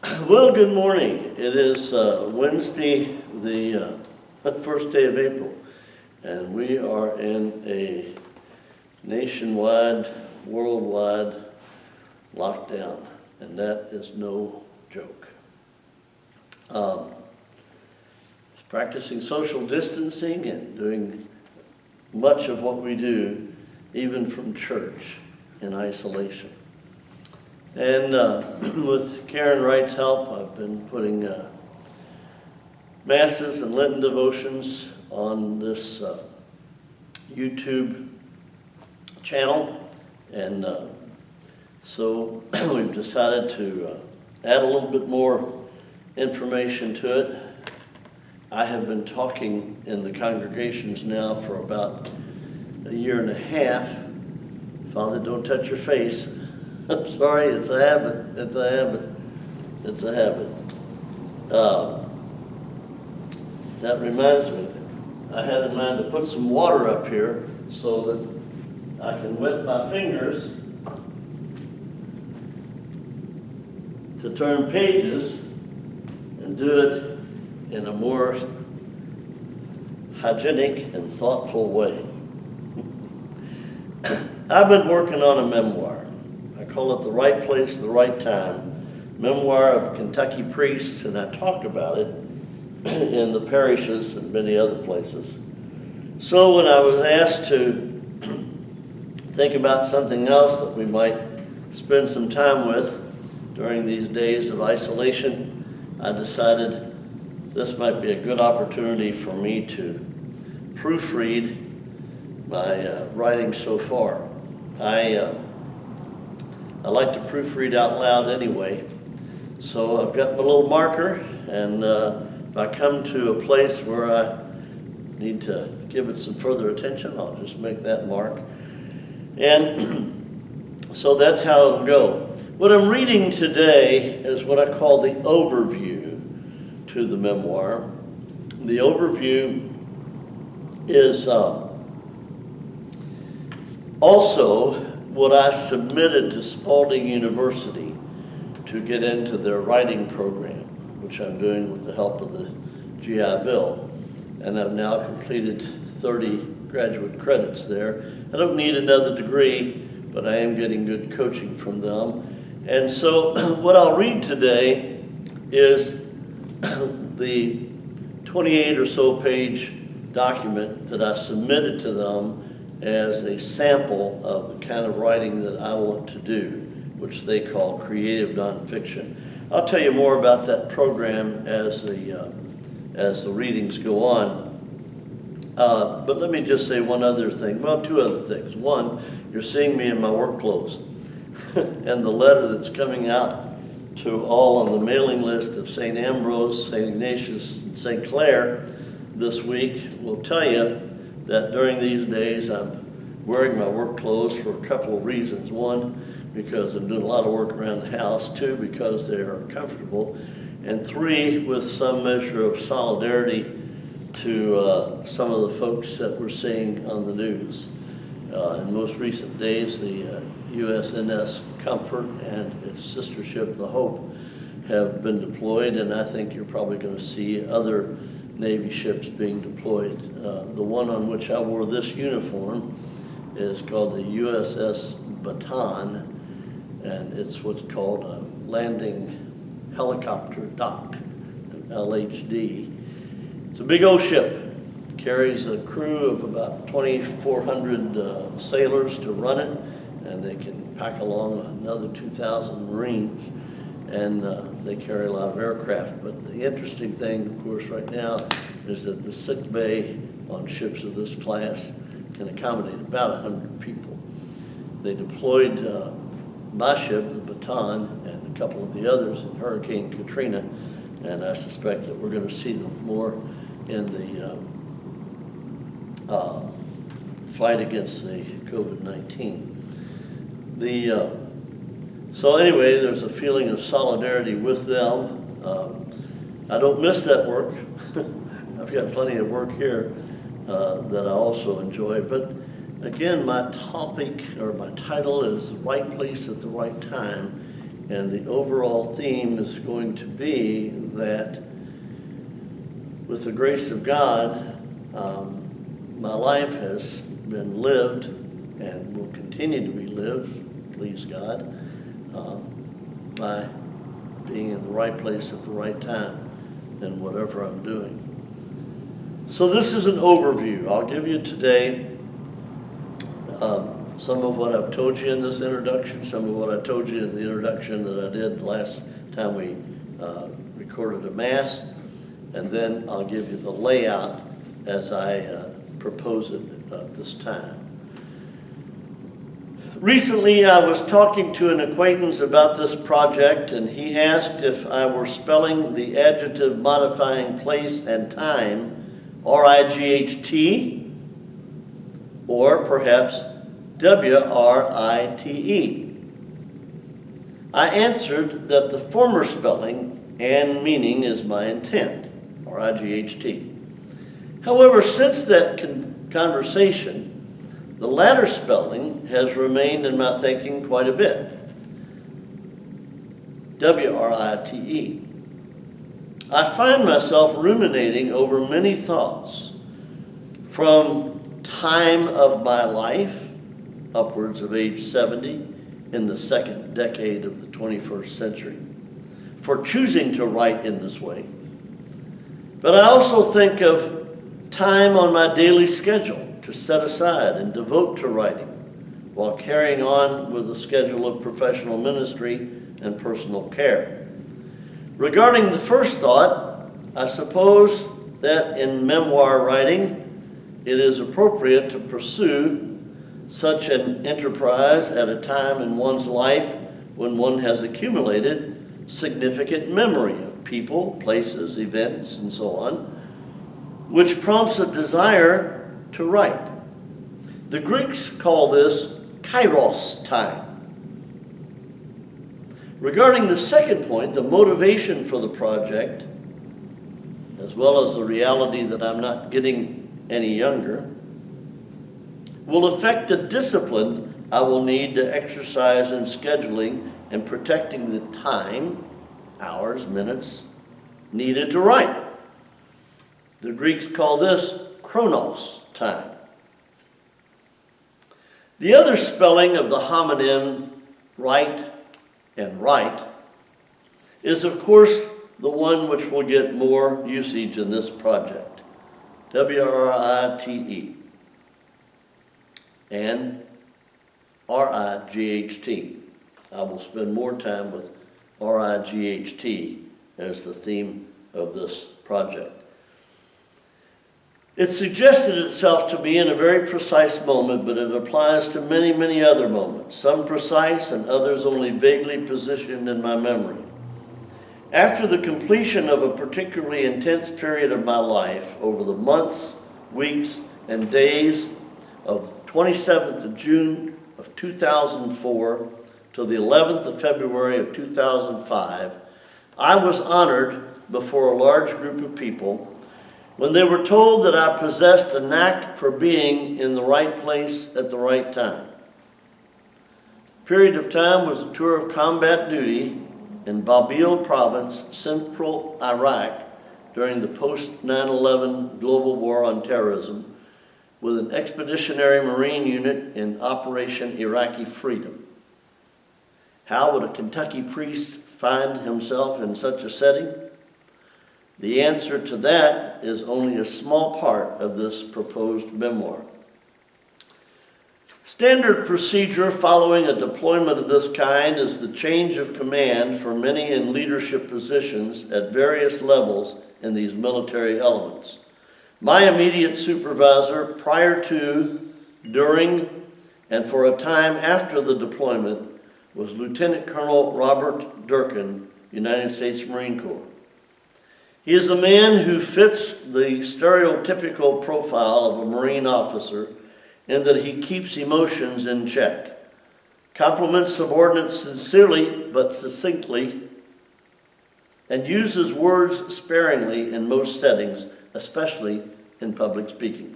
Well, good morning. It is Wednesday, the first day of April, and we are in a nationwide, worldwide lockdown, and that is no joke. Practicing social distancing and doing much of what we do, even from church, in isolation. And with Karen Wright's help, I've been putting masses and Lenten devotions on this YouTube channel. And so we've decided to add a little bit more information to it. I have been talking in the congregations now for about a year and a half. Father, don't touch your face. I'm sorry, it's a habit, it's a habit, it's a habit. That reminds me, I had in mind to put some water up here so that I can wet my fingers to turn pages and do it in a more hygienic and thoughtful way. I've been working on a memoir. I call it The Right Place, the Right Time, Memoir of a Kentucky Priest, and I talk about it in the parishes and many other places. So when I was asked to think about something else that we might spend some time with during these days of isolation, I decided this might be a good opportunity for me to proofread my writing so far. I like to proofread out loud anyway, so I've got my little marker, and if I come to a place where I need to give it some further attention, I'll just make that mark. And so that's how it'll go. What I'm reading today is what I call the overview to the memoir. The overview is also what I submitted to Spalding University to get into their writing program, which I'm doing with the help of the GI Bill. And I've now completed 30 graduate credits there. I don't need another degree, but I am getting good coaching from them. And so what I'll read today is the 28 or so page document that I submitted to them as a sample of the kind of writing that I want to do, which they call creative nonfiction. I'll tell you more about that program as the readings go on. But let me just say one other thing, well, two other things. One, you're seeing me in my work clothes. And the letter that's coming out to all on the mailing list of St. Ambrose, St. Ignatius, and St. Clare this week will tell you that during these days I'm wearing my work clothes for a couple of reasons. One, because I'm doing a lot of work around the house. Two, because they are comfortable. And three, with some measure of solidarity to some of the folks that we're seeing on the news. In most recent days, the USNS Comfort and its sister ship, the Hope, have been deployed, and I think you're probably going to see other Navy ships being deployed. The one on which I wore this uniform is called the USS Baton, and it's what's called a landing helicopter dock, an LHD. It's a big old ship. It carries a crew of about 2,400 sailors to run it, and they can pack along another 2,000 Marines. And they carry a lot of aircraft. But the interesting thing, of course, right now is that the sick bay on ships of this class can accommodate about 100 people. They deployed my ship, the Baton, and a couple of the others in Hurricane Katrina, and I suspect that we're going to see them more in the fight against the COVID-19. So anyway, there's a feeling of solidarity with them. I don't miss that work. I've got plenty of work here that I also enjoy. But again, my topic or my title is The Right Place at the Right Time. And the overall theme is going to be that with the grace of God, my life has been lived and will continue to be lived, please God, by being in the right place at the right time in whatever I'm doing. So this is an overview. I'll give you today some of what I've told you in this introduction, some of what I told you in the introduction that I did last time we recorded a Mass, and then I'll give you the layout as I propose it this time. Recently, I was talking to an acquaintance about this project, and he asked if I were spelling the adjective modifying place and time R-I-G-H-T, or perhaps W-R-I-T-E. I answered that the former spelling and meaning is my intent, R-I-G-H-T. However, since that conversation, the latter spelling has remained in my thinking quite a bit, W-R-I-T-E. I find myself ruminating over many thoughts, from time of my life, upwards of age 70, in the second decade of the 21st century, for choosing to write in this way. But I also think of time on my daily schedule to set aside and devote to writing, while carrying on with a schedule of professional ministry and personal care. Regarding the first thought, I suppose that in memoir writing, it is appropriate to pursue such an enterprise at a time in one's life when one has accumulated significant memory of people, places, events, and so on, which prompts a desire to write. The Greeks call this kairos time. Regarding the second point, the motivation for the project, as well as the reality that I'm not getting any younger, will affect the discipline I will need to exercise in scheduling and protecting the time, hours, minutes, needed to write. The Greeks call this chronos time. The other spelling of the homonym write and right is, of course, the one which will get more usage in this project, W-R-I-T-E and R-I-G-H-T. I will spend more time with R-I-G-H-T as the theme of this project. It suggested itself to me in a very precise moment, but it applies to many, many other moments, some precise and others only vaguely positioned in my memory. After the completion of a particularly intense period of my life, over the months, weeks, and days of 27th of June of 2004 to the 11th of February of 2005, I was honored before a large group of people when they were told that I possessed a knack for being in the right place at the right time. The period of time was a tour of combat duty in Babil province, central Iraq, during the post-9/11 global war on terrorism, with an expeditionary Marine unit in Operation Iraqi Freedom. How would a Kentucky priest find himself in such a setting? The answer to that is only a small part of this proposed memoir. Standard procedure following a deployment of this kind is the change of command for many in leadership positions at various levels in these military elements. My immediate supervisor prior to, during, and for a time after the deployment was Lieutenant Colonel Robert Durkin, United States Marine Corps. He is a man who fits the stereotypical profile of a Marine officer in that he keeps emotions in check, compliments subordinates sincerely but succinctly, and uses words sparingly in most settings, especially in public speaking.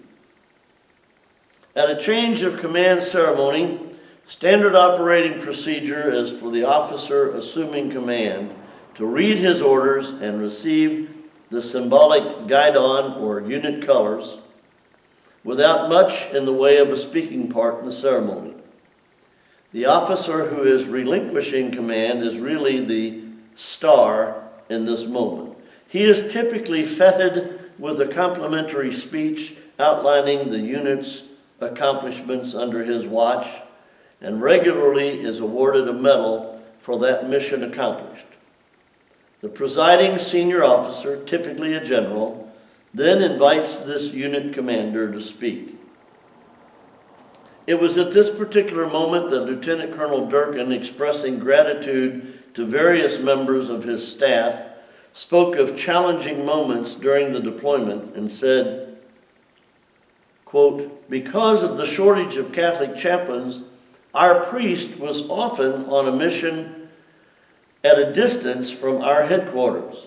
At a change of command ceremony, Standard operating procedure is for the officer assuming command to read his orders and receive the symbolic guidon or unit colors without much in the way of a speaking part in the ceremony. The officer who is relinquishing command is really the star in this moment. He is typically feted with a complimentary speech outlining the unit's accomplishments under his watch, and regularly is awarded a medal for that mission accomplished. The presiding senior officer, typically a general, then invites this unit commander to speak. It was at this particular moment that Lieutenant Colonel Durkin, expressing gratitude to various members of his staff, spoke of challenging moments during the deployment and said, quote, "Because of the shortage of Catholic chaplains, our priest was often on a mission at a distance from our headquarters.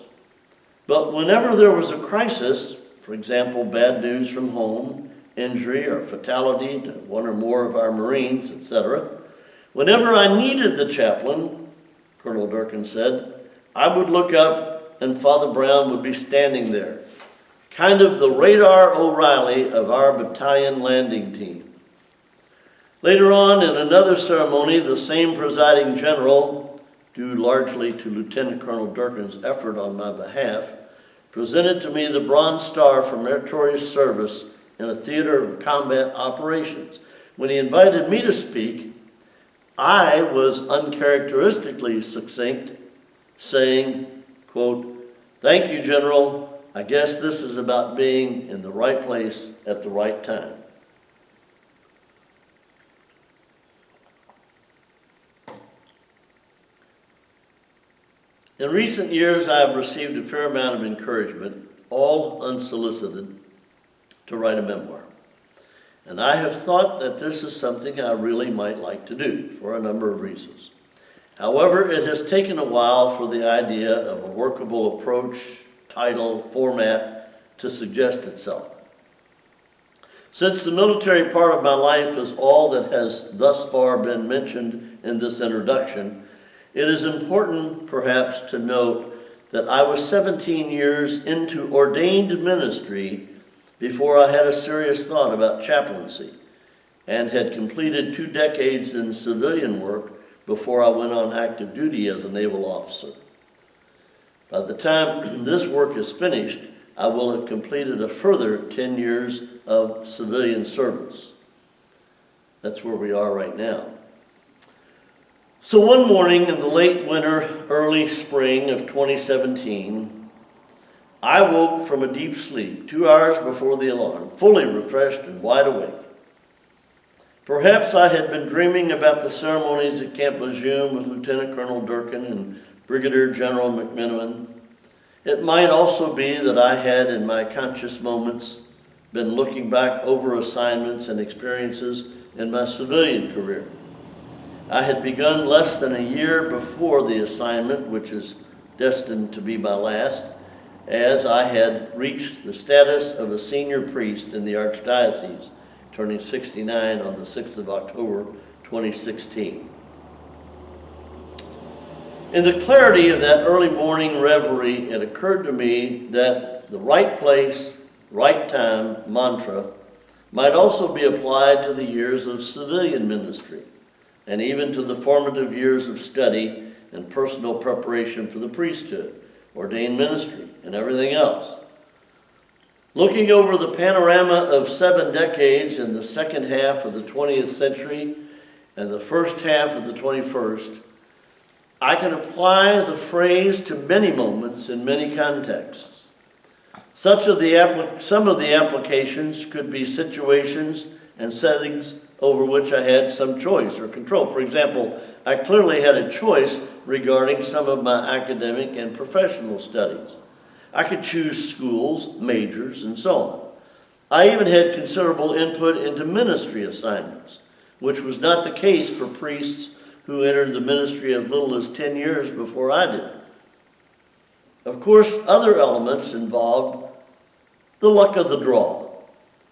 But whenever there was a crisis, for example, bad news from home, injury or fatality to one or more of our Marines, etc., whenever I needed the chaplain," Colonel Durkin said, "I would look up and Father Brown would be standing there, kind of the Radar O'Reilly of our battalion landing team." Later on, in another ceremony, the same presiding general, due largely to Lieutenant Colonel Durkin's effort on my behalf, presented to me the Bronze Star for meritorious service in a theater of combat operations. When he invited me to speak, I was uncharacteristically succinct, saying, quote, "Thank you, General. I guess this is about being in the right place at the right time." In recent years, I have received a fair amount of encouragement, all unsolicited, to write a memoir. And I have thought that this is something I really might like to do for a number of reasons. However, it has taken a while for the idea of a workable approach, title, format to suggest itself. Since the military part of my life is all that has thus far been mentioned in this introduction, it is important, perhaps, to note that I was 17 years into ordained ministry before I had a serious thought about chaplaincy, and had completed 2 decades in civilian work before I went on active duty as a naval officer. By the time this work is finished, I will have completed a further 10 years of civilian service. That's where we are right now. So one morning in the late winter, early spring of 2017, I woke from a deep sleep 2 hours before the alarm, fully refreshed and wide awake. Perhaps I had been dreaming about the ceremonies at Camp Lejeune with Lieutenant Colonel Durkin and Brigadier General McMenamin. It might also be that I had, in my conscious moments, been looking back over assignments and experiences in my civilian career. I had begun less than a year before the assignment, which is destined to be my last, as I had reached the status of a senior priest in the Archdiocese, turning 69 on the 6th of October, 2016. In the clarity of that early morning reverie, it occurred to me that the right place, right time mantra might also be applied to the years of civilian ministry, and even to the formative years of study and personal preparation for the priesthood, ordained ministry, and everything else. Looking over the panorama of 7 decades in the second half of the 20th century and the first half of the 21st, I can apply the phrase to many moments in many contexts. Some of the applications could be situations and settings over which I had some choice or control. For example, I clearly had a choice regarding some of my academic and professional studies. I could choose schools, majors, and so on. I even had considerable input into ministry assignments, which was not the case for priests who entered the ministry as little as 10 years before I did. Of course, other elements involved the luck of the draw,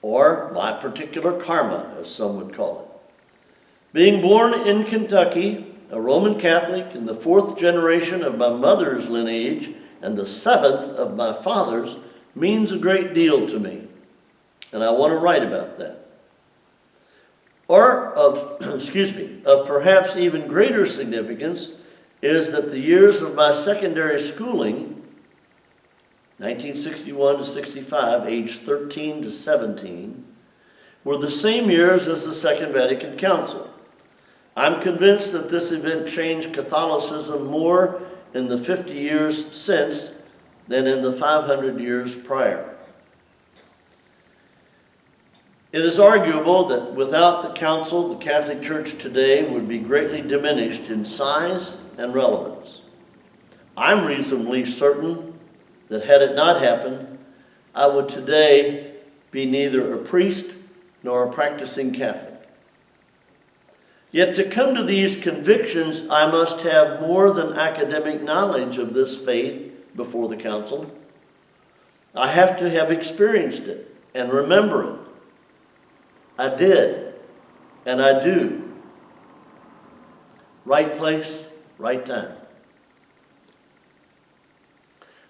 or my particular karma, as some would call it. Being born in Kentucky, a Roman Catholic in the 4th generation of my mother's lineage and the 7th of my father's, means a great deal to me, and I want to write about that. Or of perhaps even greater significance is that the years of my secondary schooling, 1961 to 65, age 13 to 17, were the same years as the Second Vatican Council. I'm convinced that this event changed Catholicism more in the 50 years since than in the 500 years prior. It is arguable that without the Council, the Catholic Church today would be greatly diminished in size and relevance. I'm reasonably certain that had it not happened, I would today be neither a priest nor a practicing Catholic. Yet to come to these convictions, I must have more than academic knowledge of this faith before the Council. I have to have experienced it and remember it. I did, and I do. Right place, right time.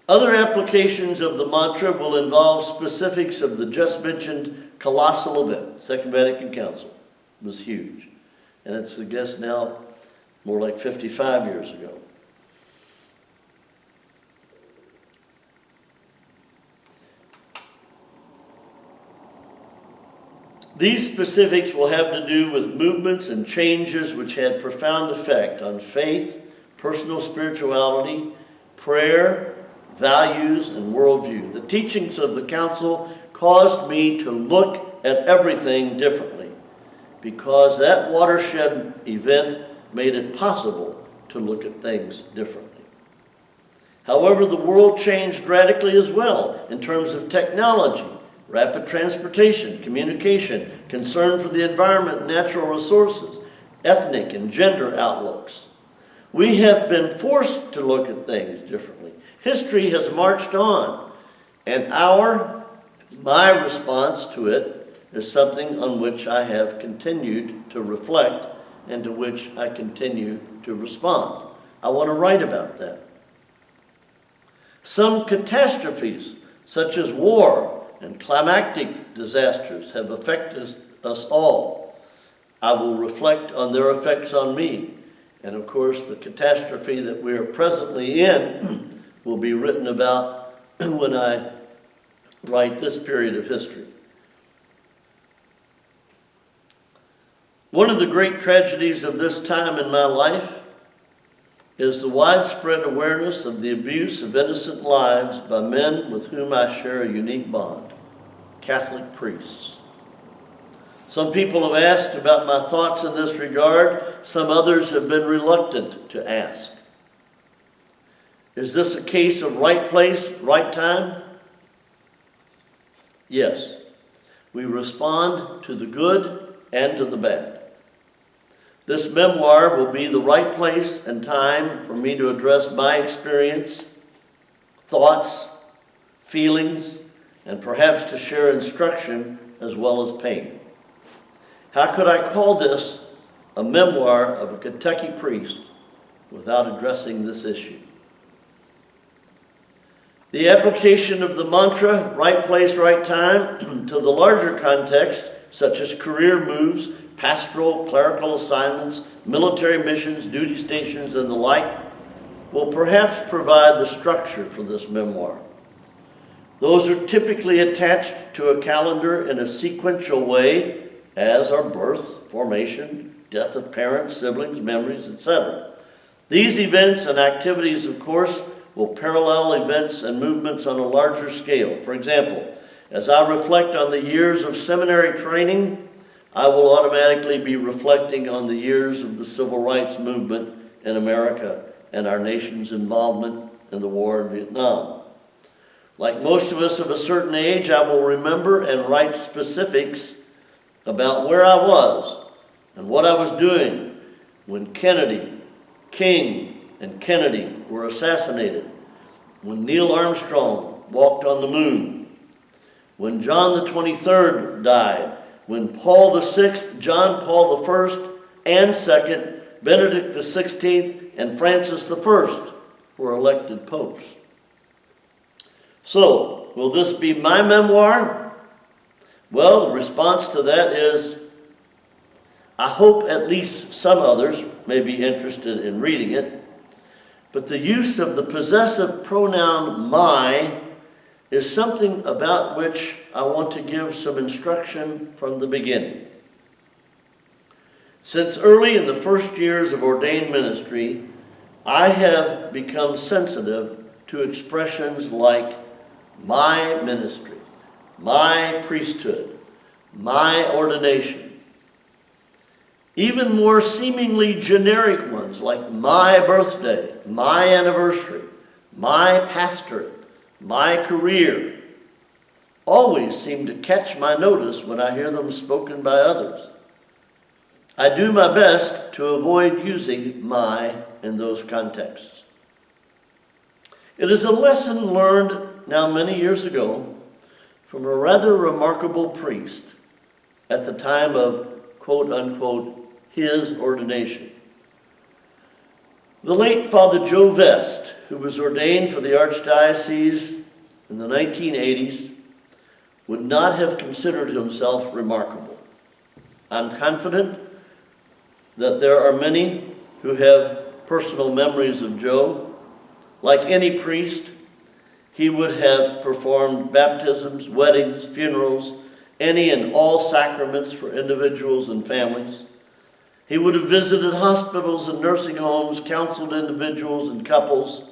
Other applications of the mantra will involve specifics of the just mentioned colossal event. Second Vatican Council was huge. And it's, I guess, now more like 55 years ago. These specifics will have to do with movements and changes which had profound effect on faith, personal spirituality, prayer, values, and worldview. The teachings of the Council caused me to look at everything differently because that watershed event made it possible to look at things differently. However, the world changed radically as well in terms of technology, rapid transportation, communication, concern for the environment and natural resources, ethnic and gender outlooks. We have been forced to look at things differently. History has marched on, and my response to it is something on which I have continued to reflect and to which I continue to respond. I want to write about that. Some catastrophes, such as war and climactic disasters, have affected us all. I will reflect on their effects on me. And of course, the catastrophe that we are presently in will be written about when I write this period of history. One of the great tragedies of this time in my life is the widespread awareness of the abuse of innocent lives by men with whom I share a unique bond, Catholic priests. Some people have asked about my thoughts in this regard. Some others have been reluctant to ask. Is this a case of right place, right time? Yes. We respond to the good and to the bad. This memoir will be the right place and time for me to address my experience, thoughts, feelings, and perhaps to share instruction as well as pain. How could I call this a memoir of a Kentucky priest without addressing this issue? The application of the mantra, right place, right time, to the larger context, such as career moves, pastoral, clerical assignments, military missions, duty stations, and the like, will perhaps provide the structure for this memoir. Those are typically attached to a calendar in a sequential way, as are birth, formation, death of parents, siblings, memories, etc. These events and activities, of course, will parallel events and movements on a larger scale. For example, as I reflect on the years of seminary training, I will automatically be reflecting on the years of the civil rights movement in America and our nation's involvement in the war in Vietnam. Like most of us of a certain age, I will remember and write specifics about where I was and what I was doing when King and Kennedy were assassinated, when Neil Armstrong walked on the moon, when John the 23rd died, when Paul VI, John Paul I, and second, Benedict XVI and Francis I were elected popes. So, will this be my memoir? Well, the response to that is, I hope at least some others may be interested in reading it, but the use of the possessive pronoun my is something about which I want to give some instruction from the beginning. Since early in the first years of ordained ministry, I have become sensitive to expressions like my ministry, my priesthood, my ordination. Even more seemingly generic ones like my birthday, my anniversary, my pastorate, my career, always seem to catch my notice when I hear them spoken by others. I do my best to avoid using my in those contexts. It is a lesson learned now many years ago from a rather remarkable priest at the time of, quote unquote, his ordination. The late Father Joe Vest, who was ordained for the Archdiocese in the 1980s, would not have considered himself remarkable. I'm confident that there are many who have personal memories of Joe. Like any priest, he would have performed baptisms, weddings, funerals, any and all sacraments for individuals and families. He would have visited hospitals and nursing homes, counseled individuals and couples.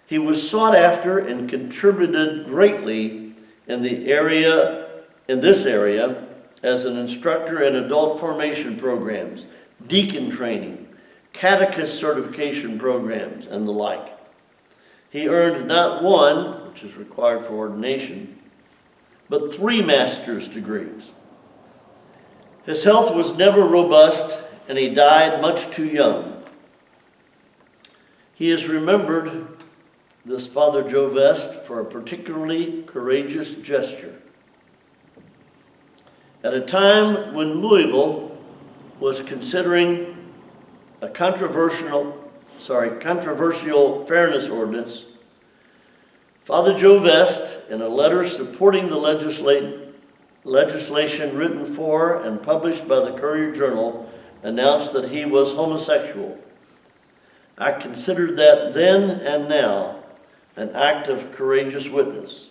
He was sought after and contributed greatly in this area as an instructor in adult formation programs, deacon training, catechist certification programs, and the like. He earned not one, which is required for ordination, but 3 master's degrees. His health was never robust, and he died much too young. He is remembered, this Father Joe Vest, for a particularly courageous gesture. At a time when Louisville was considering a controversial fairness ordinance, Father Joe Vest, in a letter supporting the legislation written for and published by the Courier-Journal, announced that he was homosexual. I considered that then and now an act of courageous witness.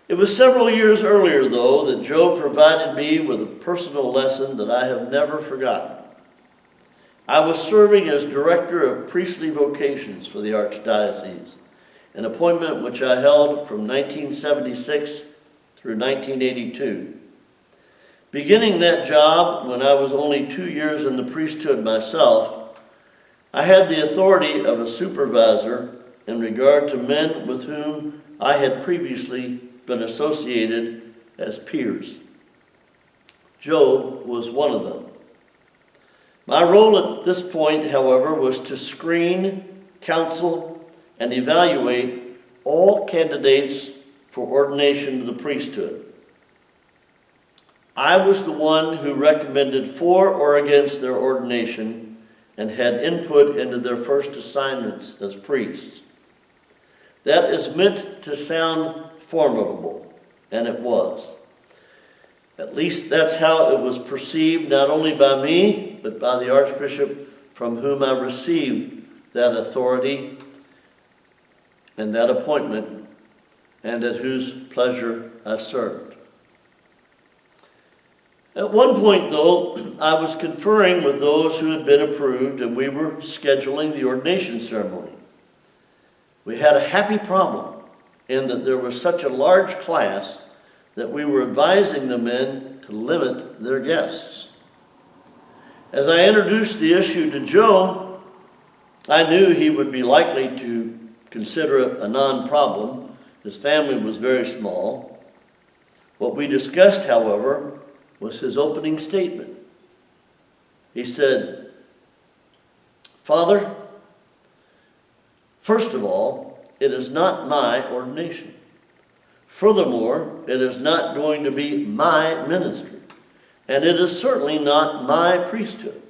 It was several years earlier, though, that Joe provided me with a personal lesson that I have never forgotten. I was serving as Director of Priestly Vocations for the Archdiocese, an appointment which I held from 1976 through 1982. Beginning that job when I was only 2 years in the priesthood myself, I had the authority of a supervisor in regard to men with whom I had previously been associated as peers. Joe was one of them. My role at this point, however, was to screen, counsel, and evaluate all candidates for ordination to the priesthood. I was the one who recommended for or against their ordination and had input into their first assignments as priests. That is meant to sound formidable, and it was. At least that's how it was perceived, not only by me, but by the Archbishop from whom I received that authority and that appointment, and at whose pleasure I served. At one point, though, I was conferring with those who had been approved, and we were scheduling the ordination ceremony. We had a happy problem in that there was such a large class that we were advising the men to limit their guests. As I introduced the issue to Joe, I knew he would be likely to consider it a non-problem. His family was very small. What we discussed, however, was his opening statement. He said, "Father, first of all, it is not my ordination. Furthermore, it is not going to be my ministry. and it is certainly not my priesthood.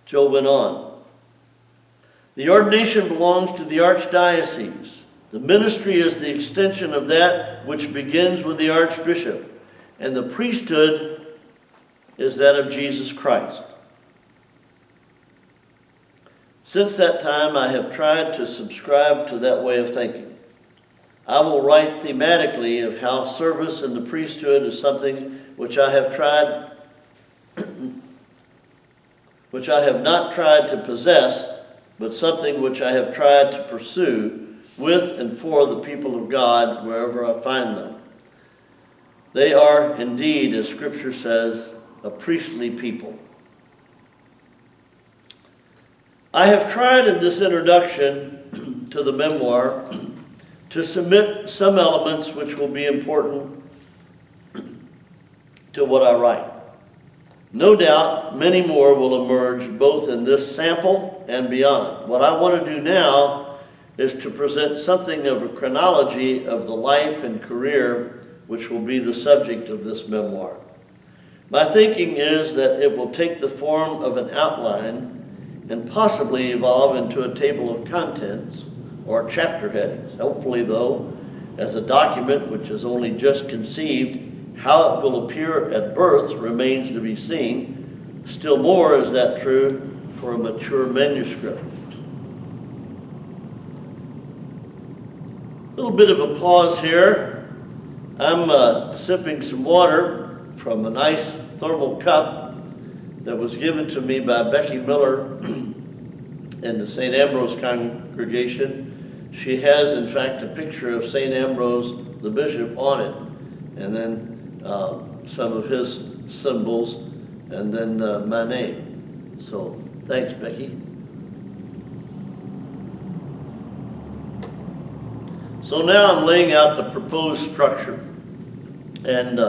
Joe went on. The ordination belongs to the archdiocese. The ministry is the extension of that which begins with the archbishop, and the priesthood is that of Jesus Christ. Since that time, I have tried to subscribe to that way of thinking. I will write thematically of how service in the priesthood is something which I have not tried to possess, but something which I have tried to pursue with and for the people of God wherever I find them. They are indeed, as Scripture says, a priestly people. I have tried in this introduction to the memoir to submit some elements which will be important to what I write. No doubt many more will emerge both in this sample and beyond. What I want to do now is to present something of a chronology of the life and career which will be the subject of this memoir. My thinking is that it will take the form of an outline and possibly evolve into a table of contents or chapter headings. Hopefully, though, as a document which is only just conceived, how it will appear at birth remains to be seen. Still more is that true for a mature manuscript. A little bit of a pause here. I'm sipping some water from a nice thermal cup that was given to me by Becky Miller in the St. Ambrose congregation. She has, in fact, a picture of St. Ambrose, the bishop, on it, and then some of his symbols, and then my name. So, thanks, Becky. So now I'm laying out the proposed structure, and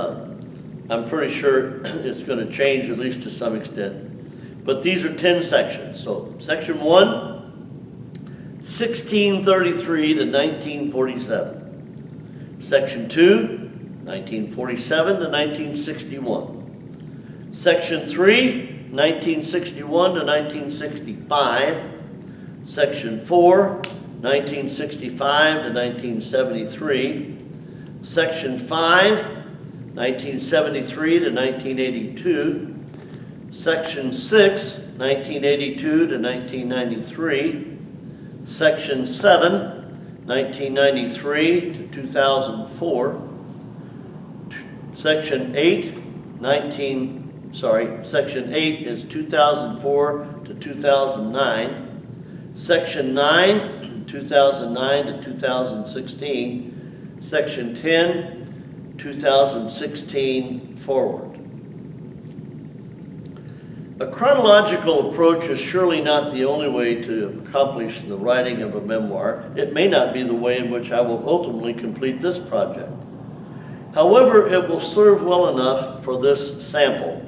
I'm pretty sure it's going to change at least to some extent. But these are 10 sections. So section 1, 1633 to 1947. Section 2, 1947 to 1961. Section 3, 1961 to 1965. Section 4, 1965 to 1973. Section 5, 1973 to 1982, Section 6, 1982 to 1993, Section 7, 1993 to 2004, Section 8, Section 8 is 2004 to 2009, Section 9, 2009 to 2016, Section 10, 2016 forward. A chronological approach is surely not the only way to accomplish the writing of a memoir. It may not be the way in which I will ultimately complete this project. However, it will serve well enough for this sample,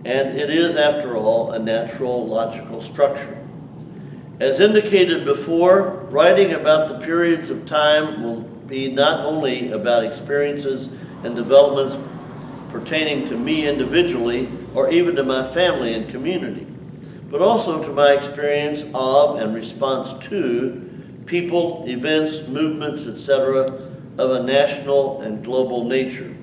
and it is, after all, a natural, logical structure. As indicated before, writing about the periods of time will be not only about experiences and developments pertaining to me individually or even to my family and community, but also to my experience of and response to people, events, movements, etc. of a national and global nature.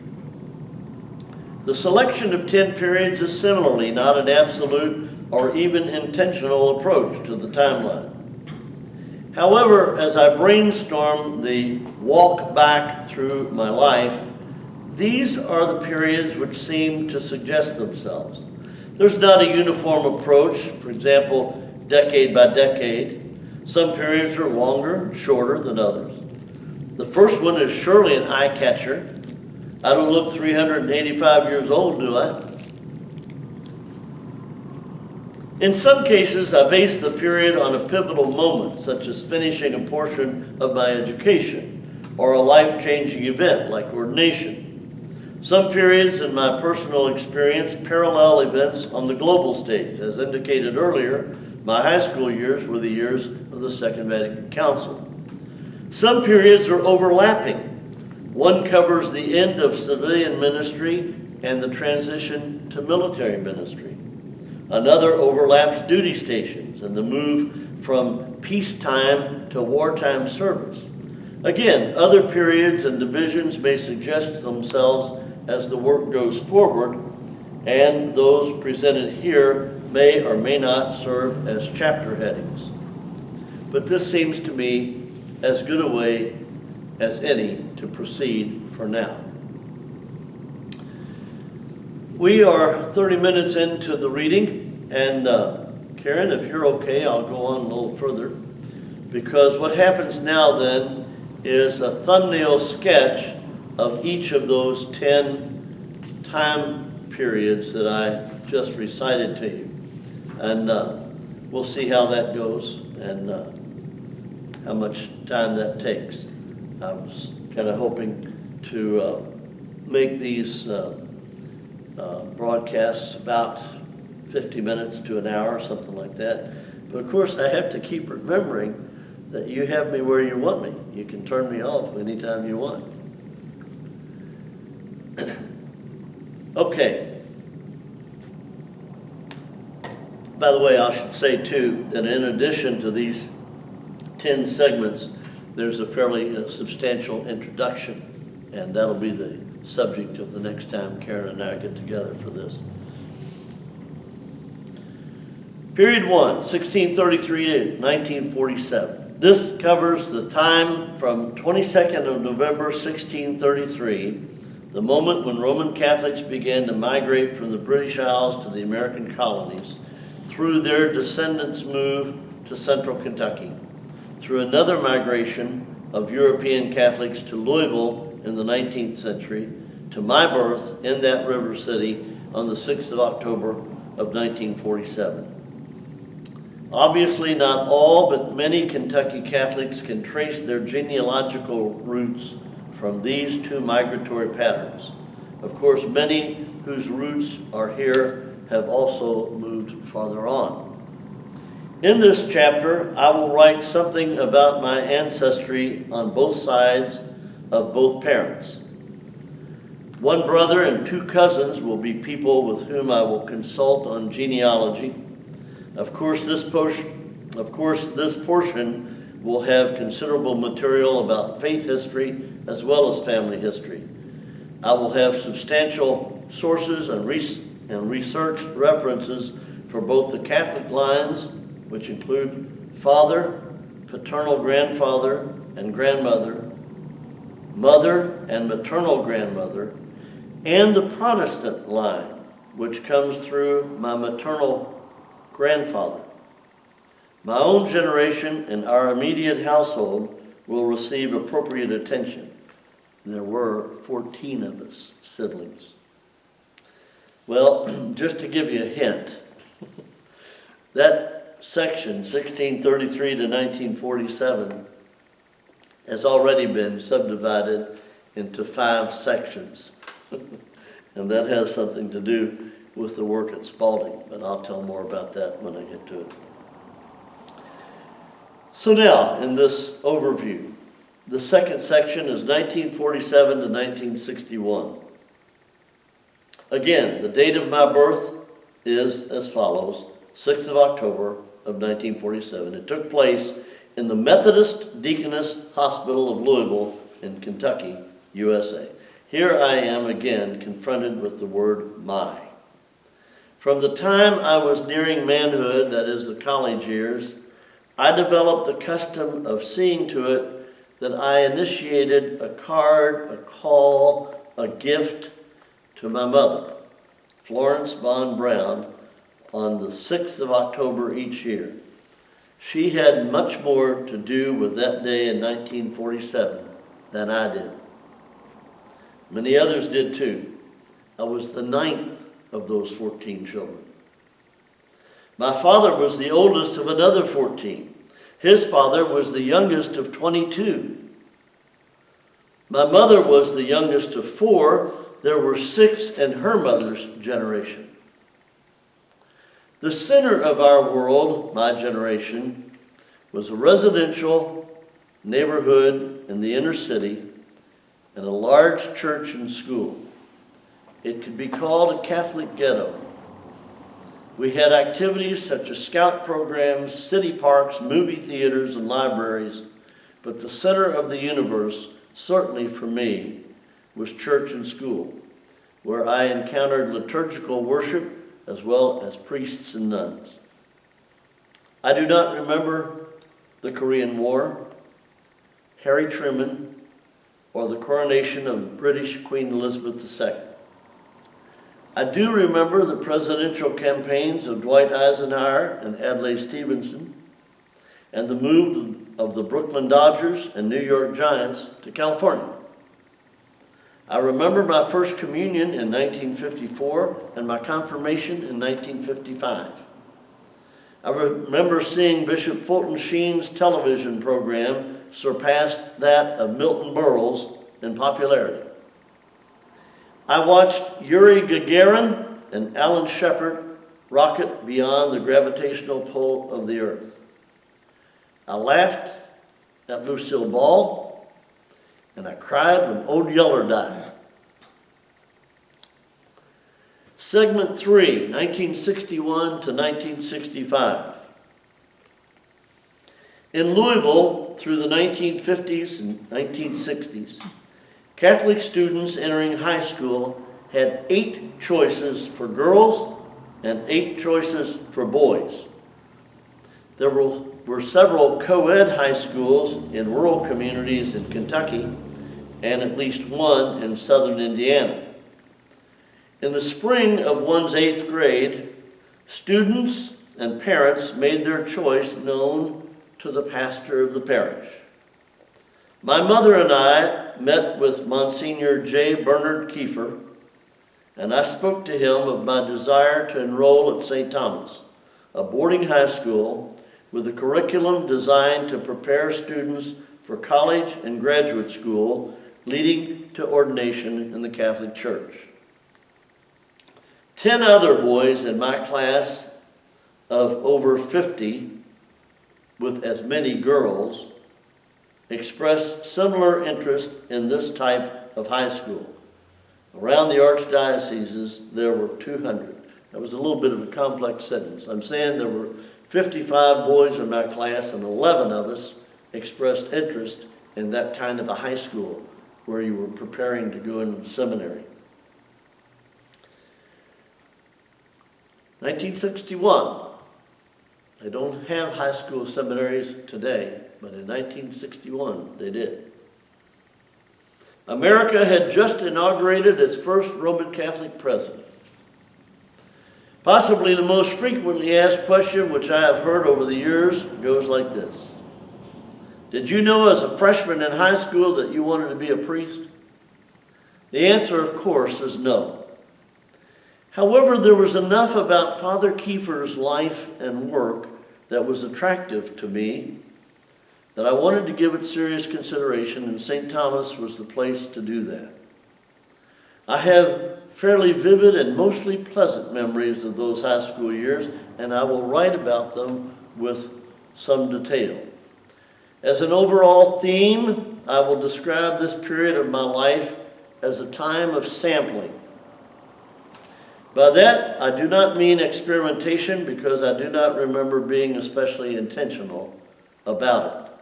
The selection of 10 periods is similarly not an absolute or even intentional approach to the timeline. However, as I brainstorm the walk back through my life, these are the periods which seem to suggest themselves. There's not a uniform approach, for example, decade by decade. Some periods are longer, shorter than others. The first one is surely an eye catcher. I don't look 385 years old, do I? In some cases, I base the period on a pivotal moment, such as finishing a portion of my education, or a life-changing event like ordination. Some periods in my personal experience parallel events on the global stage. As indicated earlier, my high school years were the years of the Second Vatican Council. Some periods are overlapping. One covers the end of civilian ministry and the transition to military ministry. Another overlaps duty stations and the move from peacetime to wartime service. Again, other periods and divisions may suggest themselves as the work goes forward, and those presented here may or may not serve as chapter headings. But this seems to me as good a way as any to proceed for now. We are 30 minutes into the reading, and Karen, if you're okay, I'll go on a little further, because what happens now then is a thumbnail sketch of each of those 10 time periods that I just recited to you. And we'll see how that goes and how much time that takes. I was kind of hoping to make these broadcasts about 50 minutes to an hour, something like that. But of course, I have to keep remembering that you have me where you want me. You can turn me off anytime you want. Okay. By the way, I should say too that in addition to these 10 segments, there's a fairly substantial introduction, and that'll be the subject of the next time Karen and I get together for this. Period 1, 1633 to 1947. This covers the time from 22nd of November 1633, the moment when Roman Catholics began to migrate from the British Isles to the American colonies, through their descendants' move to central Kentucky, through another migration of European Catholics to Louisville in the 19th century, to my birth in that river city on the 6th of October of 1947. Obviously, not all, but many Kentucky Catholics can trace their genealogical roots from these two migratory patterns. Of course, many whose roots are here have also moved farther on. In this chapter, I will write something about my ancestry on both sides of both parents. One brother and 2 cousins will be people with whom I will consult on genealogy. Of course, this portion will have considerable material about faith history as well as family history. I will have substantial sources and research references for both the Catholic lines, which include father, paternal grandfather and grandmother, mother and maternal grandmother, and the Protestant line, which comes through my maternal grandfather. My own generation and our immediate household will receive appropriate attention. There were 14 of us, siblings. Well, just to give you a hint, that section, 1633 to 1947, has already been subdivided into 5 sections. And that has something to do with the work at Spalding, but I'll tell more about that when I get to it. So now, in this overview, the second section is 1947 to 1961. Again, the date of my birth is as follows, 6th of October of 1947. It took place in the Methodist Deaconess Hospital of Louisville in Kentucky, USA. Here I am again confronted with the word my. From the time I was nearing manhood, that is the college years, I developed the custom of seeing to it that I initiated a card, a call, a gift to my mother, Florence Bond Brown, on the 6th of October each year. She had much more to do with that day in 1947 than I did. Many others did too. I was the 9th of those 14 children. My father was the oldest of another 14. His father was the youngest of 22. My mother was the youngest of 4. There were 6 in her mother's generation. The center of our world, my generation, was a residential neighborhood in the inner city and a large church and school. It could be called a Catholic ghetto. We had activities such as scout programs, city parks, movie theaters, and libraries, but the center of the universe, certainly for me, was church and school, where I encountered liturgical worship as well as priests and nuns. I do not remember the Korean War, Harry Truman, or the coronation of British Queen Elizabeth II. I do remember the presidential campaigns of Dwight Eisenhower and Adlai Stevenson, and the move of the Brooklyn Dodgers and New York Giants to California. I remember my first communion in 1954 and my confirmation in 1955. I remember seeing Bishop Fulton Sheen's television program surpass that of Milton Berle's in popularity. I watched Yuri Gagarin and Alan Shepard rocket beyond the gravitational pull of the Earth. I laughed at Lucille Ball, and I cried when Ode Yeller died. Segment 3, 1961 to 1965. In Louisville, through the 1950s and 1960s, Catholic students entering high school had 8 choices for girls and 8 choices for boys. There were several co-ed high schools in rural communities in Kentucky and at least one in southern Indiana. In the spring of one's 8th grade, students and parents made their choice known to the pastor of the parish. My mother and I met with Monsignor J. Bernard Kiefer, and I spoke to him of my desire to enroll at St. Thomas, a boarding high school with a curriculum designed to prepare students for college and graduate school, leading to ordination in the Catholic Church. 10 other boys in my class of over 50, with as many girls, expressed similar interest in this type of high school. Around the archdioceses, there were 200. That was a little bit of a complex sentence. I'm saying there were 55 boys in my class, and 11 of us expressed interest in that kind of a high school where you were preparing to go into the seminary. 1961. They don't have high school seminaries today, but in 1961 they did. America had just inaugurated its first Roman Catholic president. Possibly the most frequently asked question which I have heard over the years goes like this. Did you know as a freshman in high school that you wanted to be a priest? The answer, of course, is no. However, there was enough about Father Kiefer's life and work that was attractive to me that I wanted to give it serious consideration, and St. Thomas was the place to do that. I have fairly vivid and mostly pleasant memories of those high school years, and I will write about them with some detail. As an overall theme, I will describe this period of my life as a time of sampling. By that, I do not mean experimentation, because I do not remember being especially intentional about it.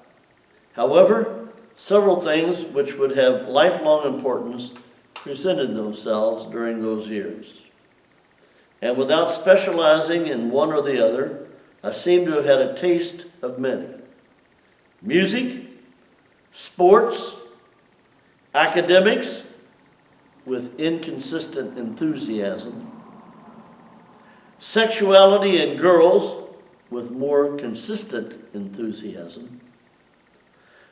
However, several things which would have lifelong importance presented themselves during those years. And without specializing in one or the other, I seem to have had a taste of many. Music, sports, academics with inconsistent enthusiasm, sexuality and girls with more consistent enthusiasm,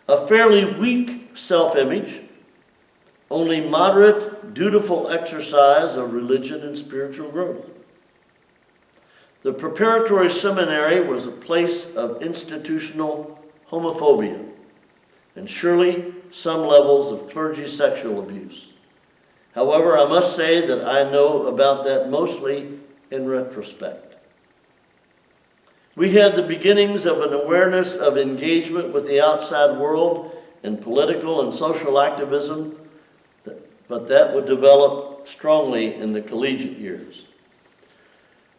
a fairly weak self-image, only moderate, dutiful exercise of religion and spiritual growth. The preparatory seminary was a place of institutional homophobia, and surely some levels of clergy sexual abuse. However, I must say that I know about that mostly in retrospect. We had the beginnings of an awareness of engagement with the outside world in political and social activism, but that would develop strongly in the collegiate years.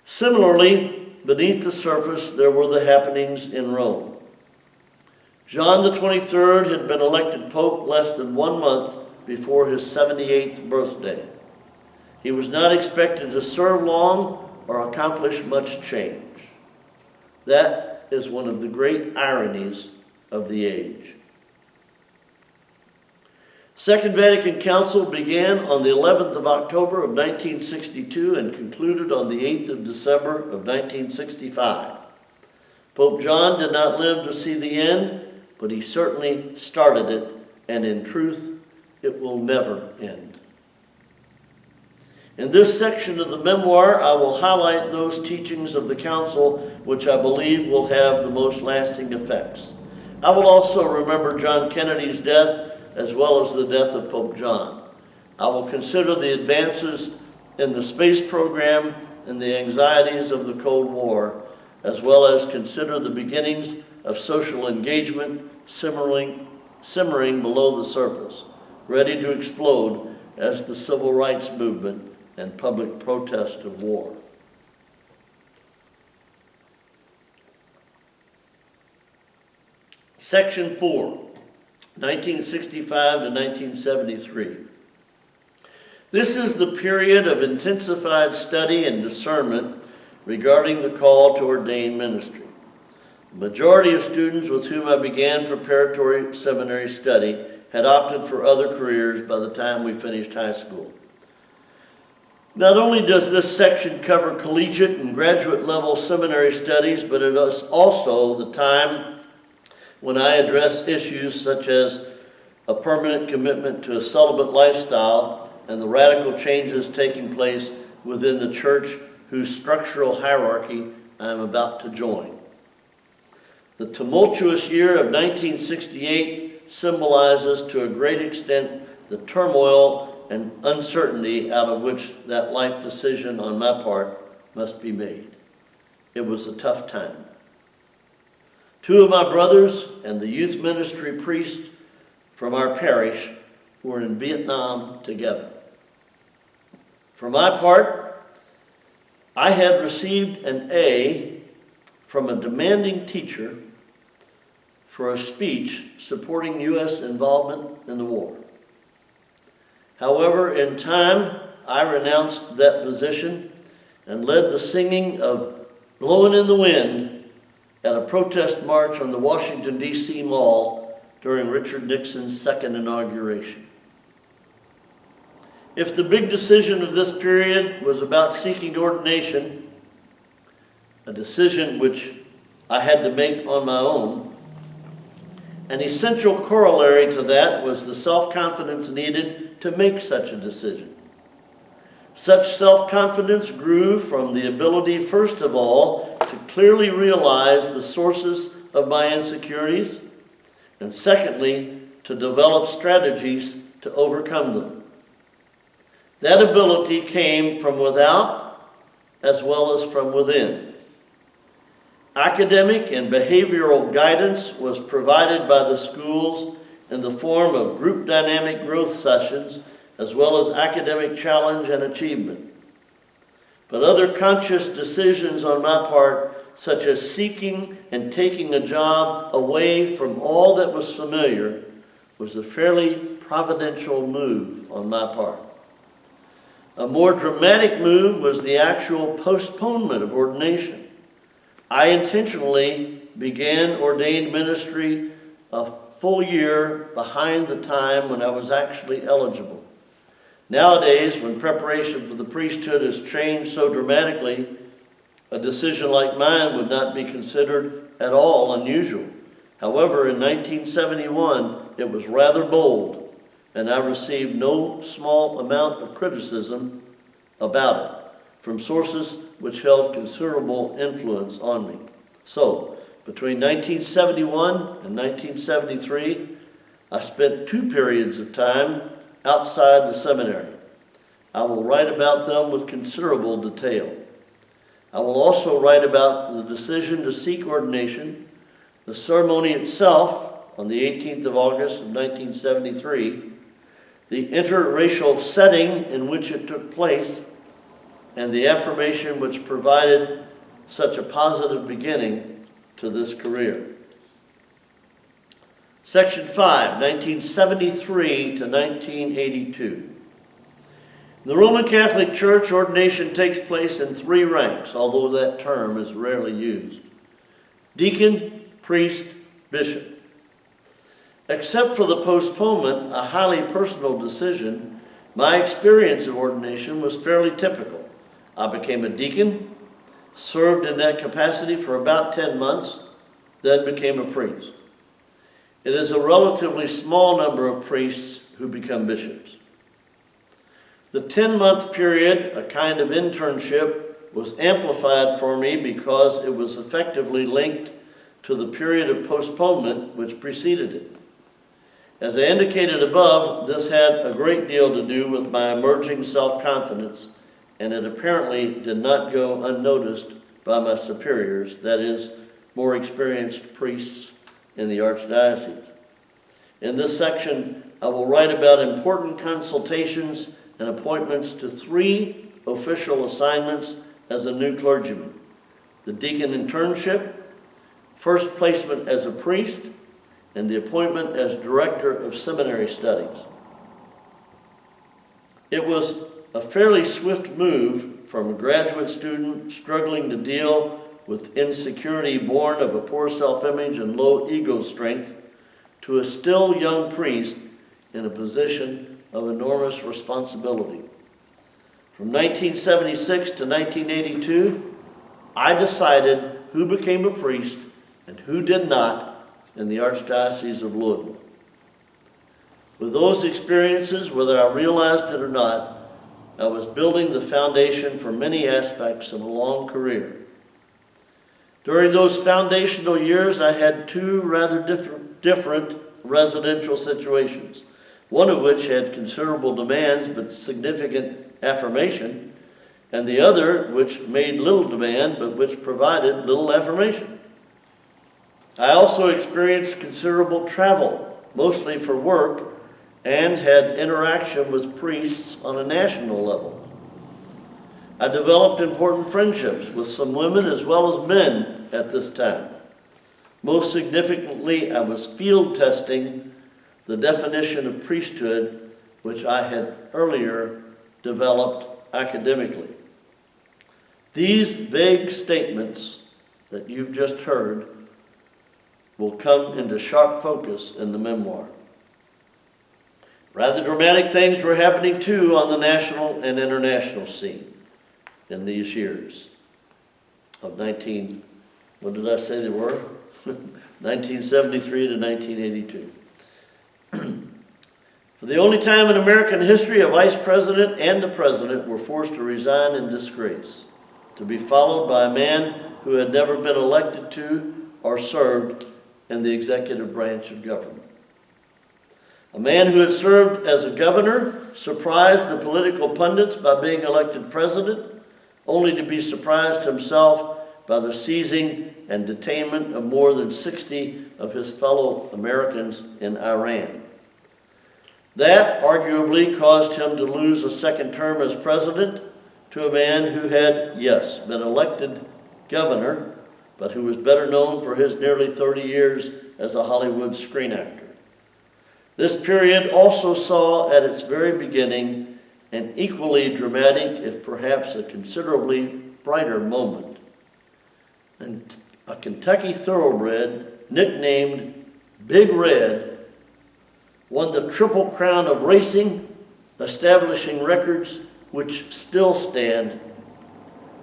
Similarly, beneath the surface, there were the happenings in Rome. John the 23rd had been elected Pope less than 1 month before his 78th birthday. He was not expected to serve long or accomplish much change. That is one of the great ironies of the age. Second Vatican Council began on the 11th of October of 1962 and concluded on the 8th of December of 1965. Pope John did not live to see the end, but he certainly started it, and in truth, it will never end. In this section of the memoir, I will highlight those teachings of the Council which I believe will have the most lasting effects. I will also remember John Kennedy's death as well as the death of Pope John. I will consider the advances in the space program and the anxieties of the Cold War, as well as consider the beginnings of social engagement simmering below the surface, ready to explode as the civil rights movement and public protest of war. Section 4. 1965 to 1973. This is the period of intensified study and discernment regarding the call to ordained ministry. The majority of students with whom I began preparatory seminary study had opted for other careers by the time we finished high school. Not only does this section cover collegiate and graduate level seminary studies, but it is also the time when I address issues such as a permanent commitment to a celibate lifestyle and the radical changes taking place within the church whose structural hierarchy I am about to join. The tumultuous year of 1968 symbolizes to a great extent the turmoil and uncertainty out of which that life decision on my part must be made. It was a tough time. 2 of my brothers and the youth ministry priest from our parish were in Vietnam together. For my part, I had received an A from a demanding teacher for a speech supporting U.S. involvement in the war. However, in time, I renounced that position and led the singing of "Blowin' in the Wind" at a protest march on the Washington, D.C. Mall during Richard Nixon's second inauguration. If the big decision of this period was about seeking ordination, a decision which I had to make on my own, an essential corollary to that was the self-confidence needed to make such a decision. Such self-confidence grew from the ability, first of all, to clearly realize the sources of my insecurities, and secondly, to develop strategies to overcome them. That ability came from without as well as from within. Academic and behavioral guidance was provided by the schools in the form of group dynamic growth sessions as well as academic challenge and achievement. But other conscious decisions on my part, such as seeking and taking a job away from all that was familiar, was a fairly providential move on my part. A more dramatic move was the actual postponement of ordination. I intentionally began ordained ministry a full year behind the time when I was actually eligible. Nowadays, when preparation for the priesthood has changed so dramatically, a decision like mine would not be considered at all unusual. However, in 1971, it was rather bold, and I received no small amount of criticism about it from sources which held considerable influence on me. So, between 1971 and 1973, I spent 2 periods of time outside the seminary. I will write about them with considerable detail. I will also write about the decision to seek ordination, the ceremony itself on the 18th of August of 1973, the interracial setting in which it took place, and the affirmation which provided such a positive beginning to this career. Section 5, 1973 to 1982. In the Roman Catholic Church, ordination takes place in 3 ranks, although that term is rarely used: deacon, priest, bishop. Except for the postponement, a highly personal decision, my experience of ordination was fairly typical. I became a deacon, served in that capacity for about 10 months, then became a priest. It is a relatively small number of priests who become bishops. The 10-month period, a kind of internship, was amplified for me because it was effectively linked to the period of postponement which preceded it. As I indicated above, this had a great deal to do with my emerging self-confidence, and it apparently did not go unnoticed by my superiors, that is, more experienced priests in the Archdiocese. In this section, I will write about important consultations and appointments to 3 official assignments as a new clergyman: the deacon internship, first placement as a priest, and the appointment as director of seminary studies. It was a fairly swift move from a graduate student struggling to deal with insecurity born of a poor self-image and low ego strength to a still young priest in a position of enormous responsibility. From 1976 to 1982, I decided who became a priest and who did not in the Archdiocese of Louisville. With those experiences, whether I realized it or not, I was building the foundation for many aspects of a long career. During those foundational years, I had 2 rather different residential situations, one of which had considerable demands but significant affirmation, and the other which made little demand but which provided little affirmation. I also experienced considerable travel, mostly for work, and had interaction with priests on a national level. I developed important friendships with some women as well as men at this time. Most significantly, I was field testing the definition of priesthood, which I had earlier developed academically. These vague statements that you've just heard will come into sharp focus in the memoir. Rather dramatic things were happening too on the national and international scene in these years of 1973 to 1982. For the only time in American history, a vice president and a president were forced to resign in disgrace, to be followed by a man who had never been elected to or served in the executive branch of government. A man who had served as a governor surprised the political pundits by being elected president, only to be surprised himself by the seizing and detainment of more than 60 of his fellow Americans in Iran. That arguably caused him to lose a second term as president to a man who had, yes, been elected governor, but who was better known for his nearly 30 years as a Hollywood screen actor. This period also saw at its very beginning an equally dramatic, if perhaps a considerably brighter moment. And a Kentucky thoroughbred nicknamed Big Red won the Triple Crown of racing, establishing records which still stand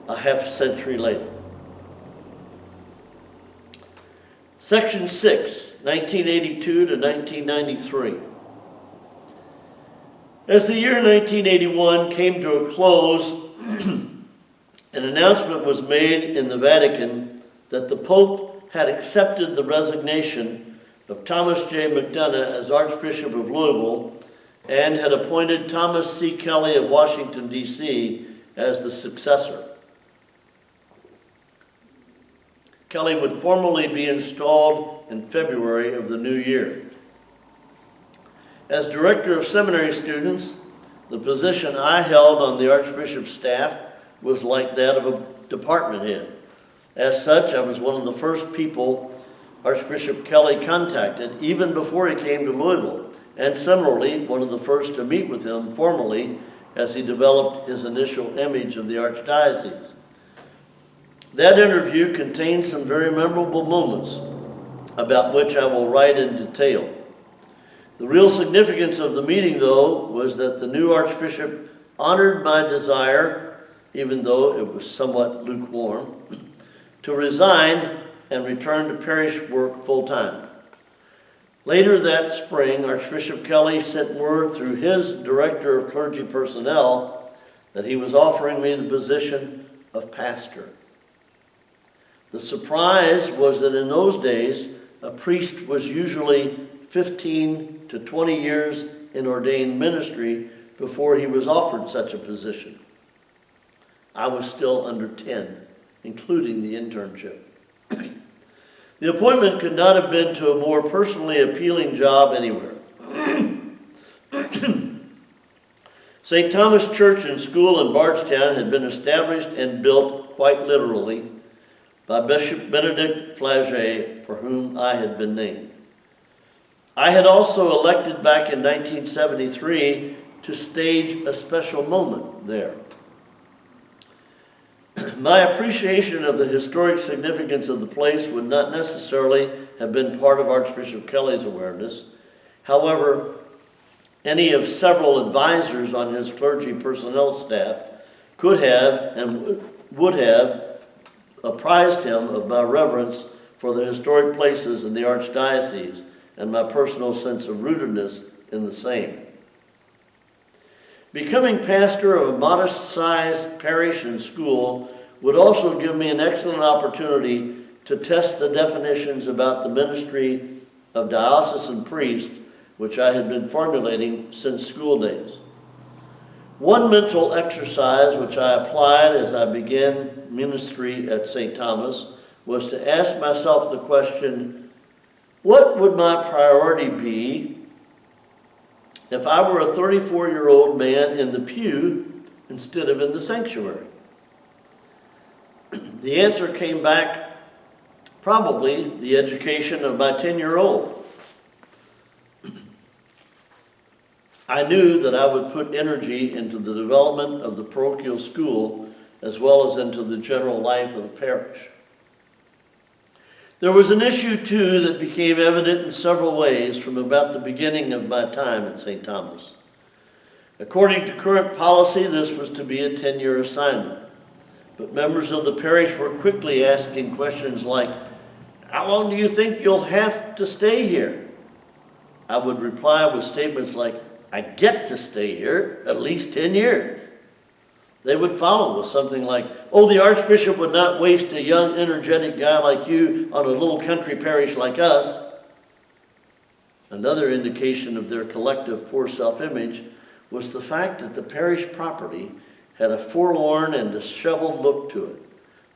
a half century later. Section 6, 1982 to 1993. As the year 1981 came to a close, an announcement was made in the Vatican that the Pope had accepted the resignation of Thomas J. McDonough as Archbishop of Louisville and had appointed Thomas C. Kelly of Washington, D.C. as the successor. Kelly would formally be installed in February of the new year. As director of seminary students, the position I held on the Archbishop's staff was like that of a department head. As such, I was one of the first people Archbishop Kelly contacted, even before he came to Louisville, and similarly, one of the first to meet with him formally as he developed his initial image of the Archdiocese. That interview contained some very memorable moments about which I will write in detail. The real significance of the meeting, though, was that the new Archbishop honored my desire, even though it was somewhat lukewarm, to resign and return to parish work full-time. Later that spring, Archbishop Kelly sent word through his director of clergy personnel that he was offering me the position of pastor. The surprise was that in those days, a priest was usually 15 to 20 years in ordained ministry before he was offered such a position. I was still under 10, including the internship. The appointment could not have been to a more personally appealing job anywhere. St. Thomas Church and School in Bardstown had been established and built, quite literally, by Bishop Benedict Flagey, for whom I had been named. I had also elected back in 1973 to stage a special moment there. My appreciation of the historic significance of the place would not necessarily have been part of Archbishop Kelly's awareness. However, any of several advisors on his clergy personnel staff could have and would have apprised him of my reverence for the historic places in the Archdiocese and my personal sense of rootedness in the same. Becoming pastor of a modest-sized parish and school would also give me an excellent opportunity to test the definitions about the ministry of diocesan priest, which I had been formulating since school days. One mental exercise which I applied as I began ministry at St. Thomas was to ask myself the question, what would my priority be if I were a 34-year-old man in the pew instead of in the sanctuary? The answer came back, probably the education of my 10-year-old. I knew that I would put energy into the development of the parochial school as well as into the general life of the parish. There was an issue, too, that became evident in several ways from about the beginning of my time at St. Thomas. According to current policy, this was to be a 10-year assignment. But members of the parish were quickly asking questions like, how long do you think you'll have to stay here? I would reply with statements like, I get to stay here at least 10 years. They would follow with something like, oh, the Archbishop would not waste a young, energetic guy like you on a little country parish like us. Another indication of their collective poor self-image was the fact that the parish property had a forlorn and disheveled look to it.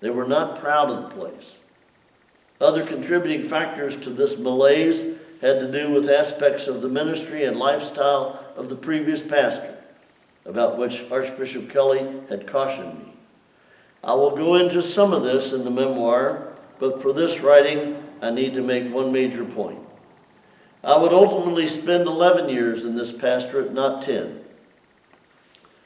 They were not proud of the place. Other contributing factors to this malaise had to do with aspects of the ministry and lifestyle of the previous pastor, about which Archbishop Kelly had cautioned me. I will go into some of this in the memoir, but for this writing, I need to make one major point. I would ultimately spend 11 years in this pastorate, not 10.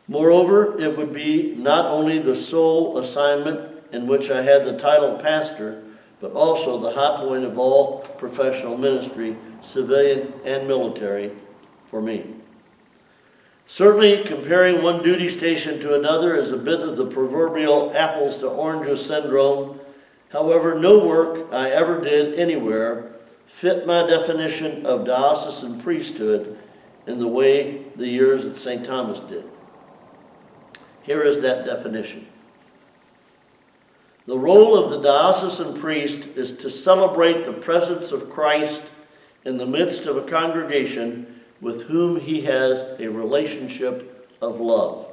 Moreover, it would be not only the sole assignment in which I had the title pastor, but also the high point of all professional ministry, civilian and military, for me. Certainly, comparing one duty station to another is a bit of the proverbial apples to oranges syndrome. However, no work I ever did anywhere fit my definition of diocesan priesthood in the way the years at St. Thomas did. Here is that definition. The role of the diocesan priest is to celebrate the presence of Christ in the midst of a congregation with whom he has a relationship of love.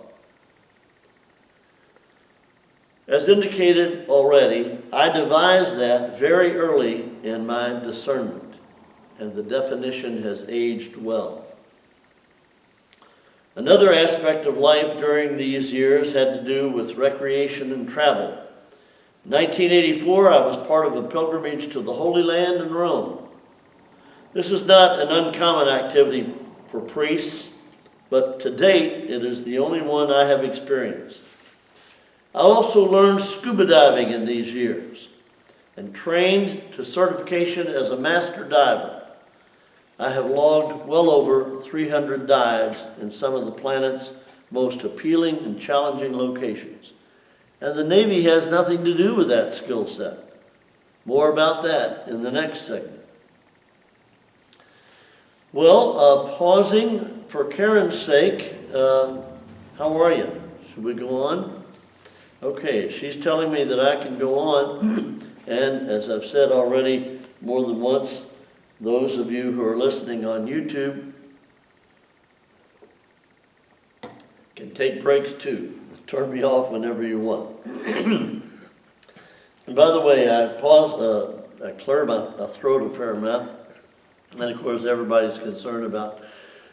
As indicated already, I devised that very early in my discernment, and the definition has aged well. Another aspect of life during these years had to do with recreation and travel. In 1984, I was part of a pilgrimage to the Holy Land in Rome. This is not an uncommon activity for priests, but to date, it is the only one I have experienced. I also learned scuba diving in these years and trained to certification as a master diver. I have logged well over 300 dives in some of the planet's most appealing and challenging locations. And the Navy has nothing to do with that skill set. More about that in the next segment. Well, pausing for Karen's sake, how are you? Should we go on? Okay, she's telling me that I can go on, and as I've said already more than once, those of you who are listening on YouTube can take breaks too. Turn me off whenever you want. And by the way, I clear my throat a fair amount. And of course, everybody's concerned about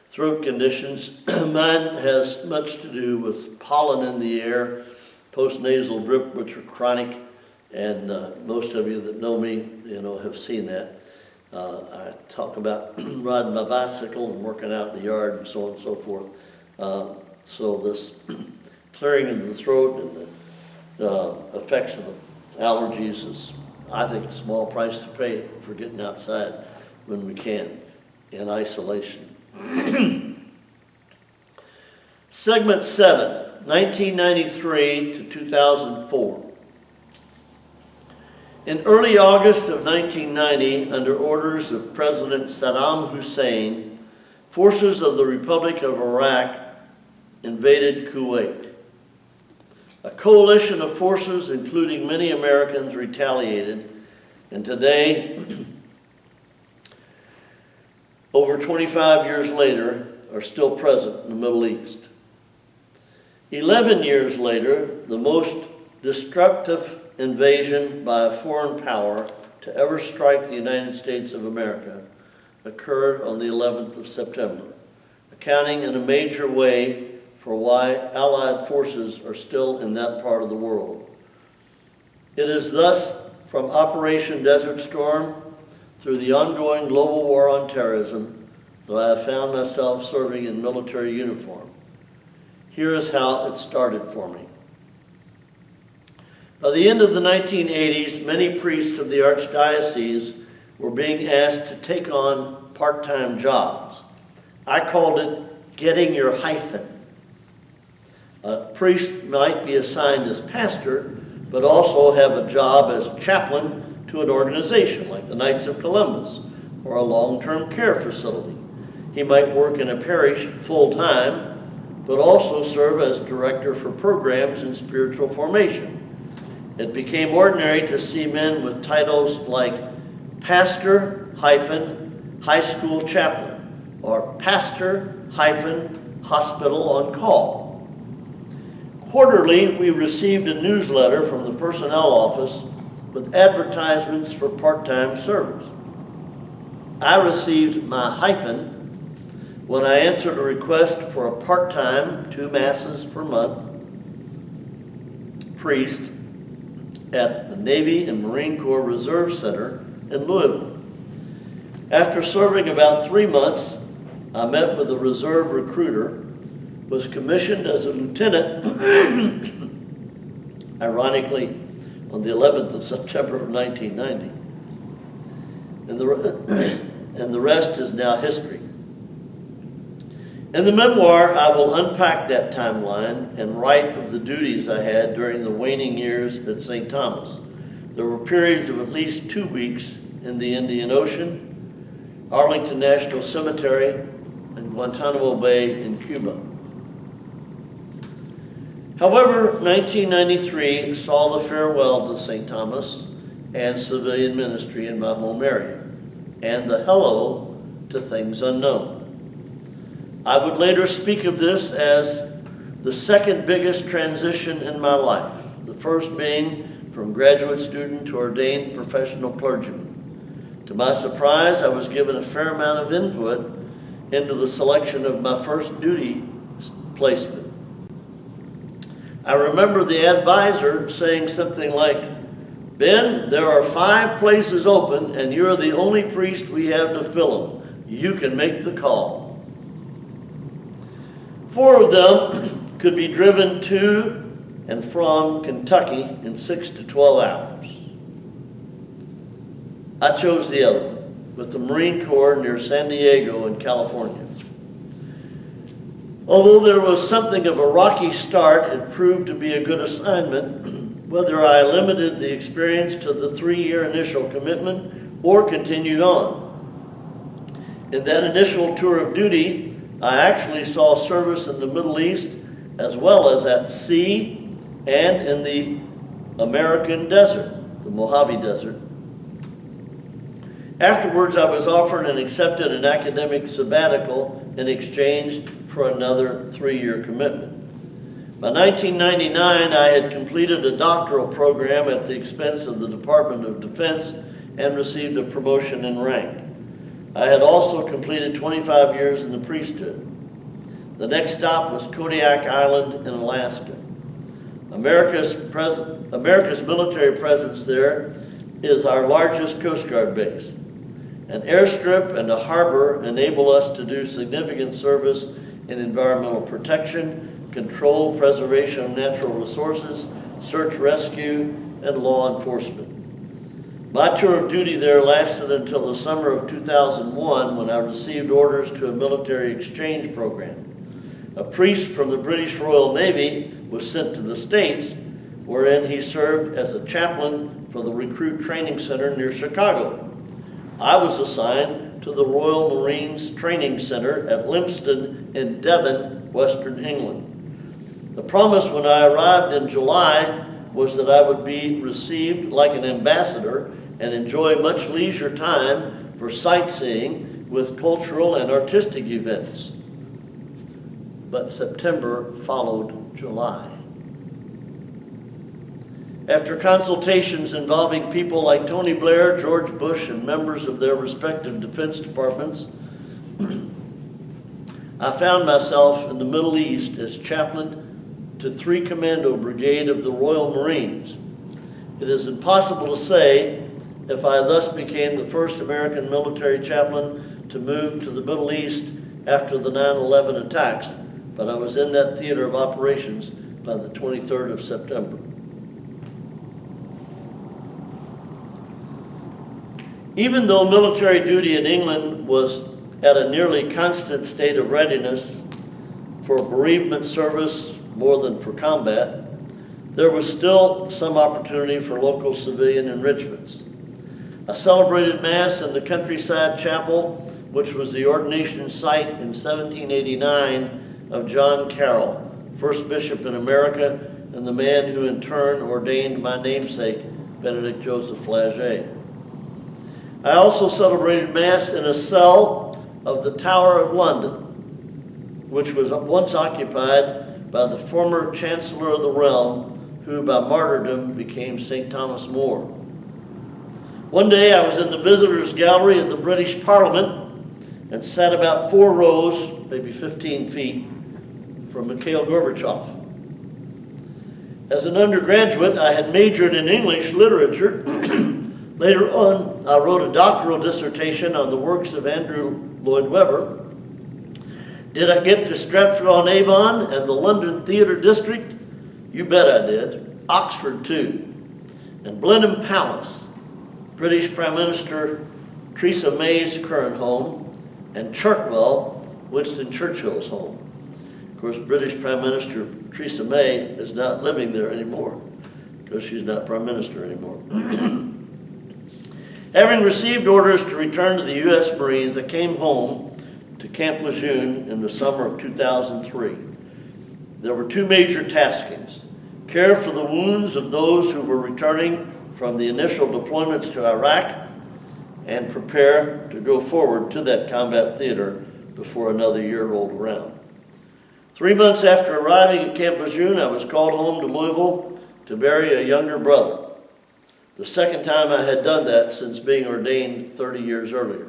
throat conditions. Mine has much to do with pollen in the air, postnasal drip, which are chronic, and most of you that know me, have seen that. I talk about riding my bicycle and working out in the yard and so on and so forth. So this clearing of the throat and the effects of the allergies is, I think, a small price to pay for getting outside when we can in isolation. Segment 7, 1993 to 2004. In early August of 1990, under orders of President Saddam Hussein, forces of the Republic of Iraq invaded Kuwait. A coalition of forces, including many Americans, retaliated, and today, over 25 years later, are still present in the Middle East. 11 years later, the most destructive invasion by a foreign power to ever strike the United States of America occurred on the 11th of September, accounting in a major way for why Allied forces are still in that part of the world. It is thus from Operation Desert Storm through the ongoing global war on terrorism that I have found myself serving in military uniform. Here is how it started for me. By the end of the 1980s, many priests of the Archdiocese were being asked to take on part-time jobs. I called it getting your hyphen. A priest might be assigned as pastor, but also have a job as chaplain to an organization like the Knights of Columbus or a long-term care facility. He might work in a parish full-time, but also serve as director for programs in spiritual formation. It became ordinary to see men with titles like pastor - high school chaplain or pastor - hospital on call. Quarterly, we received a newsletter from the personnel office with advertisements for part-time service. I received my hyphen when I answered a request for a part-time 2 masses per month priest at the Navy and Marine Corps Reserve Center in Louisville. After serving about 3 months, I met with a reserve recruiter, was commissioned as a lieutenant, ironically, on the 11th of September of 1990. And the rest is now history. In the memoir, I will unpack that timeline and write of the duties I had during the waning years at St. Thomas. There were periods of at least 2 weeks in the Indian Ocean, Arlington National Cemetery, and Guantanamo Bay in Cuba. However, 1993 saw the farewell to St. Thomas and civilian ministry in my home area, and the hello to things unknown. I would later speak of this as the second biggest transition in my life, the first being from graduate student to ordained professional clergyman. To my surprise, I was given a fair amount of input into the selection of my first duty placement. I remember the advisor saying something like, "Ben, there are 5 places open and you're the only priest we have to fill them. You can make the call." 4 of them could be driven to and from Kentucky in 6 to 12 hours. I chose the other one, with the Marine Corps near San Diego in California. Although there was something of a rocky start, it proved to be a good assignment, whether I limited the experience to the 3-year initial commitment or continued on. In that initial tour of duty, I actually saw service in the Middle East as well as at sea and in the American desert, the Mojave Desert. Afterwards, I was offered and accepted an academic sabbatical in exchange for another 3-year commitment. By 1999, I had completed a doctoral program at the expense of the Department of Defense and received a promotion in rank. I had also completed 25 years in the priesthood. The next stop was Kodiak Island in Alaska. America's military presence there is our largest Coast Guard base. An airstrip and a harbor enable us to do significant service in environmental protection, control, preservation of natural resources, search, rescue, and law enforcement. My tour of duty there lasted until the summer of 2001, when I received orders to a military exchange program. A priest from the British Royal Navy was sent to the States, wherein he served as a chaplain for the Recruit Training Center near Chicago. I was assigned to the Royal Marines Training Center at Lympston in Devon, Western England. The promise when I arrived in July was that I would be received like an ambassador and enjoy much leisure time for sightseeing with cultural and artistic events. But September followed July. After consultations involving people like Tony Blair, George Bush, and members of their respective defense departments, I found myself in the Middle East as chaplain to 3 Commando Brigade of the Royal Marines. It is impossible to say if I thus became the first American military chaplain to move to the Middle East after the 9/11 attacks, but I was in that theater of operations by the 23rd of September. Even though military duty in England was at a nearly constant state of readiness for bereavement service more than for combat, there was still some opportunity for local civilian enrichments. I celebrated Mass in the countryside chapel, which was the ordination site in 1789 of John Carroll, first bishop in America and the man who in turn ordained my namesake, Benedict Joseph Flagey. I also celebrated Mass in a cell of the Tower of London, which was once occupied by the former Chancellor of the Realm, who by martyrdom became St. Thomas More. One day I was in the visitors' gallery of the British Parliament and sat about 4 rows, maybe 15 feet, from Mikhail Gorbachev. As an undergraduate, I had majored in English literature. Later on, I wrote a doctoral dissertation on the works of Andrew Lloyd Webber. Did I get to Stratford-on-Avon and the London Theatre District? You bet I did. Oxford, too. And Blenheim Palace, British Prime Minister Theresa May's current home, and Chartwell, Winston Churchill's home. Of course, British Prime Minister Theresa May is not living there anymore because she's not Prime Minister anymore. Having received orders to return to the U.S. Marines, I came home to Camp Lejeune in the summer of 2003. There were 2 major taskings: care for the wounds of those who were returning from the initial deployments to Iraq, and prepare to go forward to that combat theater before another year rolled around. 3 months after arriving at Camp Lejeune, I was called home to Louisville to bury a younger brother, the second time I had done that since being ordained 30 years earlier.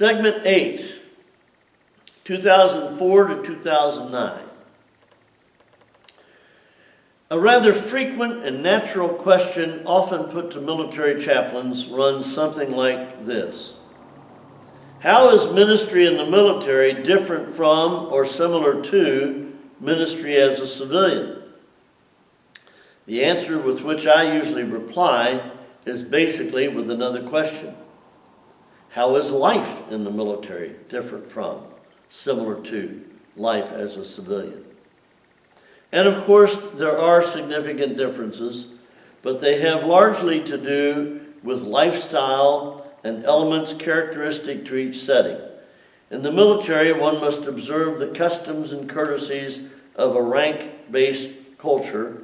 Segment 8, 2004 to 2009. A rather frequent and natural question often put to military chaplains runs something like this. How is ministry in the military different from or similar to ministry as a civilian? The answer with which I usually reply is basically with another question. How is life in the military different from, similar to, life as a civilian? And of course, there are significant differences, but they have largely to do with lifestyle and elements characteristic to each setting. In the military, one must observe the customs and courtesies of a rank-based culture.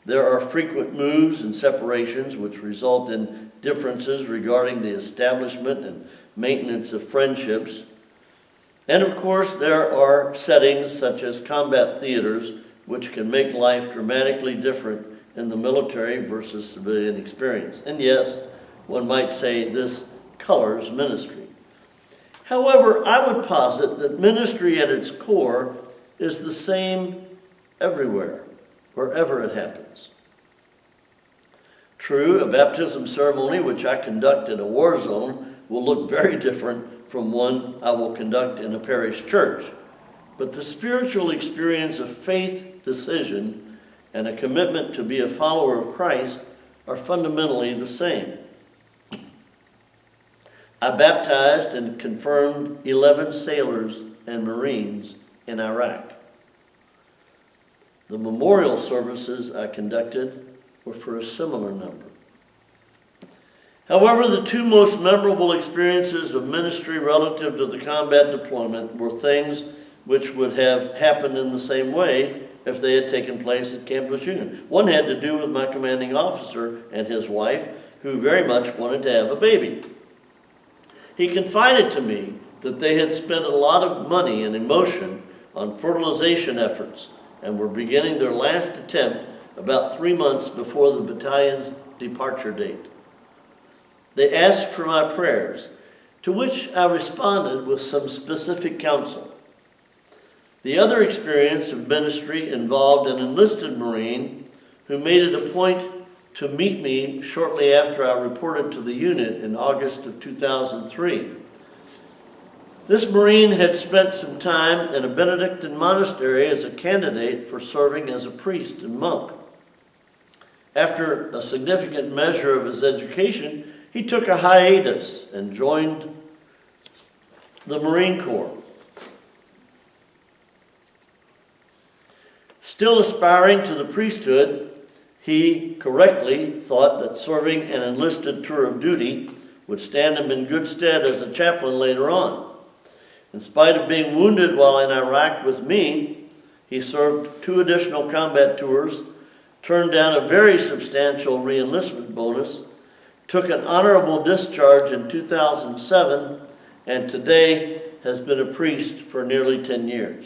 There are frequent moves and separations which result in differences regarding the establishment and maintenance of friendships. And of course, there are settings such as combat theaters which can make life dramatically different in the military versus civilian experience. And yes, one might say this colors ministry. However, I would posit that ministry at its core is the same everywhere, wherever it happens. True, a baptism ceremony which I conduct in a war zone will look very different from one I will conduct in a parish church. But the spiritual experience of faith, decision, and a commitment to be a follower of Christ are fundamentally the same. I baptized and confirmed 11 sailors and Marines in Iraq. The memorial services I conducted were for a similar number. However, the two most memorable experiences of ministry relative to the combat deployment were things which would have happened in the same way if they had taken place at Camp Lejeune. One had to do with my commanding officer and his wife, who very much wanted to have a baby. He confided to me that they had spent a lot of money and emotion on fertilization efforts and were beginning their last attempt about 3 months before the battalion's departure date. They asked for my prayers, to which I responded with some specific counsel. The other experience of ministry involved an enlisted Marine who made it a point to meet me shortly after I reported to the unit in August of 2003. This Marine had spent some time in a Benedictine monastery as a candidate for serving as a priest and monk. After a significant measure of his education, he took a hiatus and joined the Marine Corps. Still aspiring to the priesthood, he correctly thought that serving an enlisted tour of duty would stand him in good stead as a chaplain later on. In spite of being wounded while in Iraq with me, he served 2 additional combat tours, turned down a very substantial re-enlistment bonus, took an honorable discharge in 2007, and today has been a priest for nearly 10 years.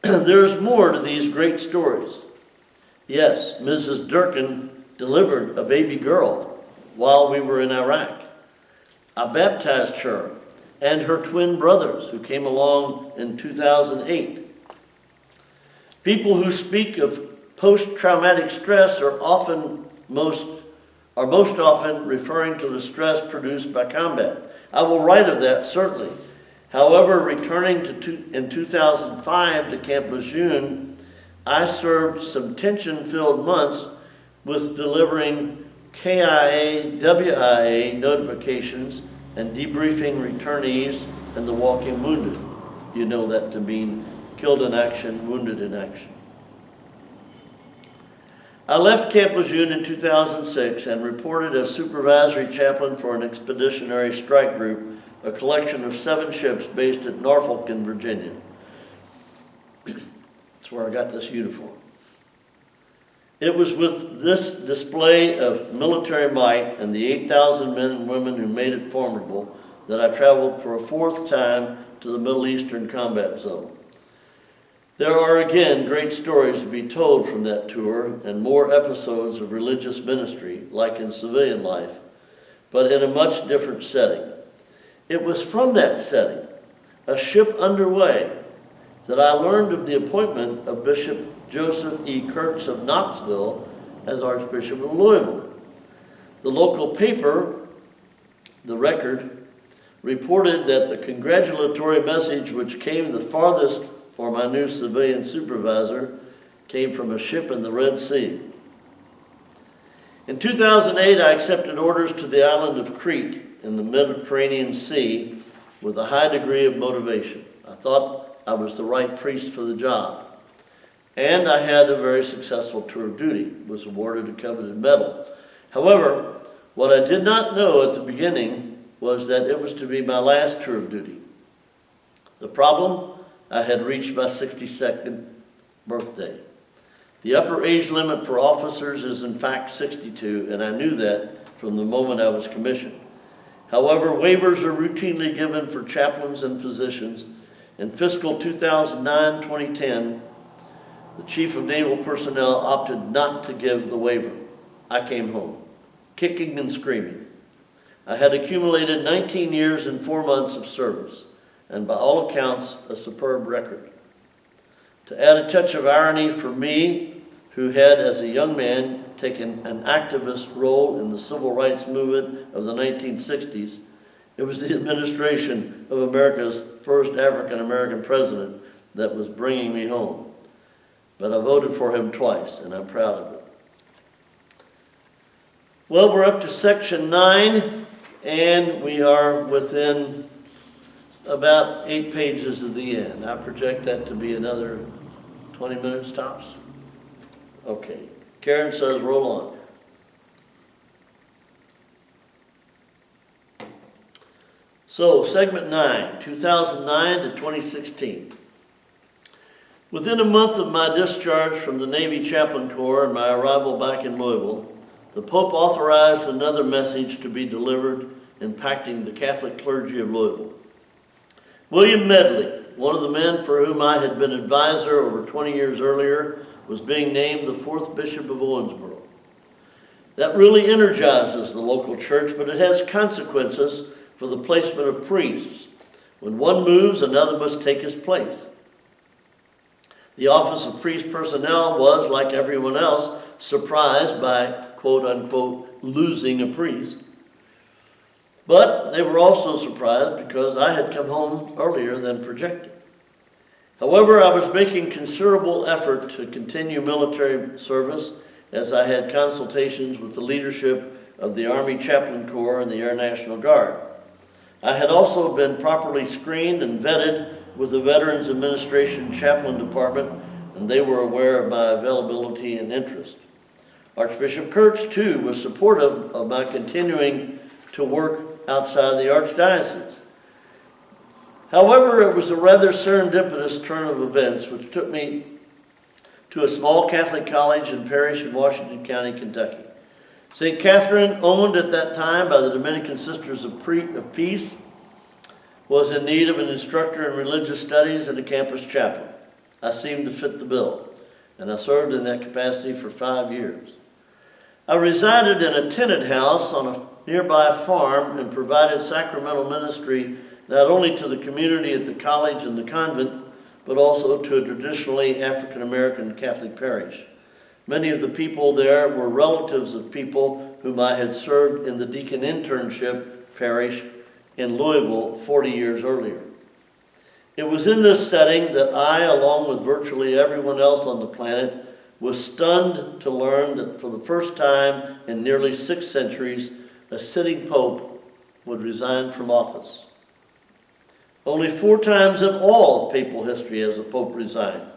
There's more to these great stories. Yes, Mrs. Durkin delivered a baby girl while we were in Iraq. I baptized her and her twin brothers who came along in 2008. People who speak of post-traumatic stress are most often referring to the stress produced by combat. I will write of that, certainly. However, returning in 2005 to Camp Lejeune, I served some tension-filled months with delivering KIA, WIA notifications and debriefing returnees and the walking wounded. You know that to mean killed in action, wounded in action. I left Camp Lejeune in 2006 and reported as supervisory chaplain for an expeditionary strike group, a collection of 7 ships based at Norfolk in Virginia. That's where I got this uniform. It was with this display of military might and the 8,000 men and women who made it formidable that I traveled for a 4th time to the Middle Eastern combat zone. There are again great stories to be told from that tour and more episodes of religious ministry, like in civilian life, but in a much different setting. It was from that setting, a ship underway, that I learned of the appointment of Bishop Joseph E. Kurtz of Knoxville as Archbishop of Louisville. The local paper, The Record, reported that the congratulatory message which came the farthest for my new civilian supervisor came from a ship in the Red Sea. In 2008, I accepted orders to the island of Crete in the Mediterranean Sea with a high degree of motivation. I thought I was the right priest for the job. And I had a very successful tour of duty, was awarded a coveted medal. However, what I did not know at the beginning was that it was to be my last tour of duty. The problem, I had reached my 62nd birthday. The upper age limit for officers is in fact 62, and I knew that from the moment I was commissioned. However, waivers are routinely given for chaplains and physicians. In fiscal 2009-2010, the Chief of Naval Personnel opted not to give the waiver. I came home, kicking and screaming. I had accumulated 19 years and 4 months of service, and by all accounts, a superb record. To add a touch of irony for me, who had, as a young man, taken an activist role in the civil rights movement of the 1960s, it was the administration of America's first African-American president that was bringing me home. But I voted for him twice, and I'm proud of it. Well, we're up to section 9, and we are within about 8 pages of the end. I project that to be another 20 minutes tops. Okay. Karen says roll on. So, segment 9, 2009 to 2016. Within a month of my discharge from the Navy Chaplain Corps and my arrival back in Louisville, the Pope authorized another message to be delivered impacting the Catholic clergy of Louisville. William Medley, one of the men for whom I had been advisor over 20 years earlier, was being named the 4th Bishop of Owensboro. That really energizes the local church, but it has consequences for the placement of priests. When one moves, another must take his place. The office of priest personnel was, like everyone else, surprised by, quote-unquote, losing a priest. But they were also surprised because I had come home earlier than projected. However, I was making considerable effort to continue military service as I had consultations with the leadership of the Army Chaplain Corps and the Air National Guard. I had also been properly screened and vetted with the Veterans Administration Chaplain Department, and they were aware of my availability and interest. Archbishop Kurtz, too, was supportive of my continuing to work outside the Archdiocese. However, it was a rather serendipitous turn of events which took me to a small Catholic college and parish in Washington County, Kentucky. St. Catherine, owned at that time by the Dominican Sisters of Peace, was in need of an instructor in religious studies and a campus chaplain. I seemed to fit the bill, and I served in that capacity for 5 years. I resided in a tenant house on a nearby farm and provided sacramental ministry not only to the community at the college and the convent, but also to a traditionally African-American Catholic parish. Many of the people there were relatives of people whom I had served in the deacon internship parish in Louisville 40 years earlier. It was in this setting that I, along with virtually everyone else on the planet, was stunned to learn that for the first time in nearly 6 centuries, a sitting pope would resign from office. Only 4 times in all of papal history has a pope resigned.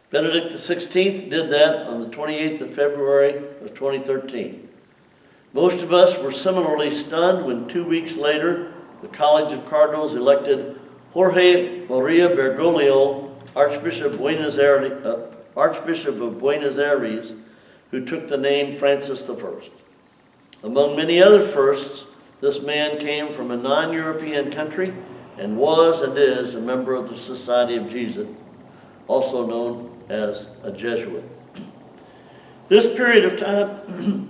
Benedict XVI did that on the 28th of February of 2013. Most of us were similarly stunned when 2 weeks later, the College of Cardinals elected Jorge Maria Bergoglio, Archbishop of Buenos Aires, who took the name Francis I. Among many other firsts, this man came from a non-European country and was and is a member of the Society of Jesus, also known as a Jesuit. This period of time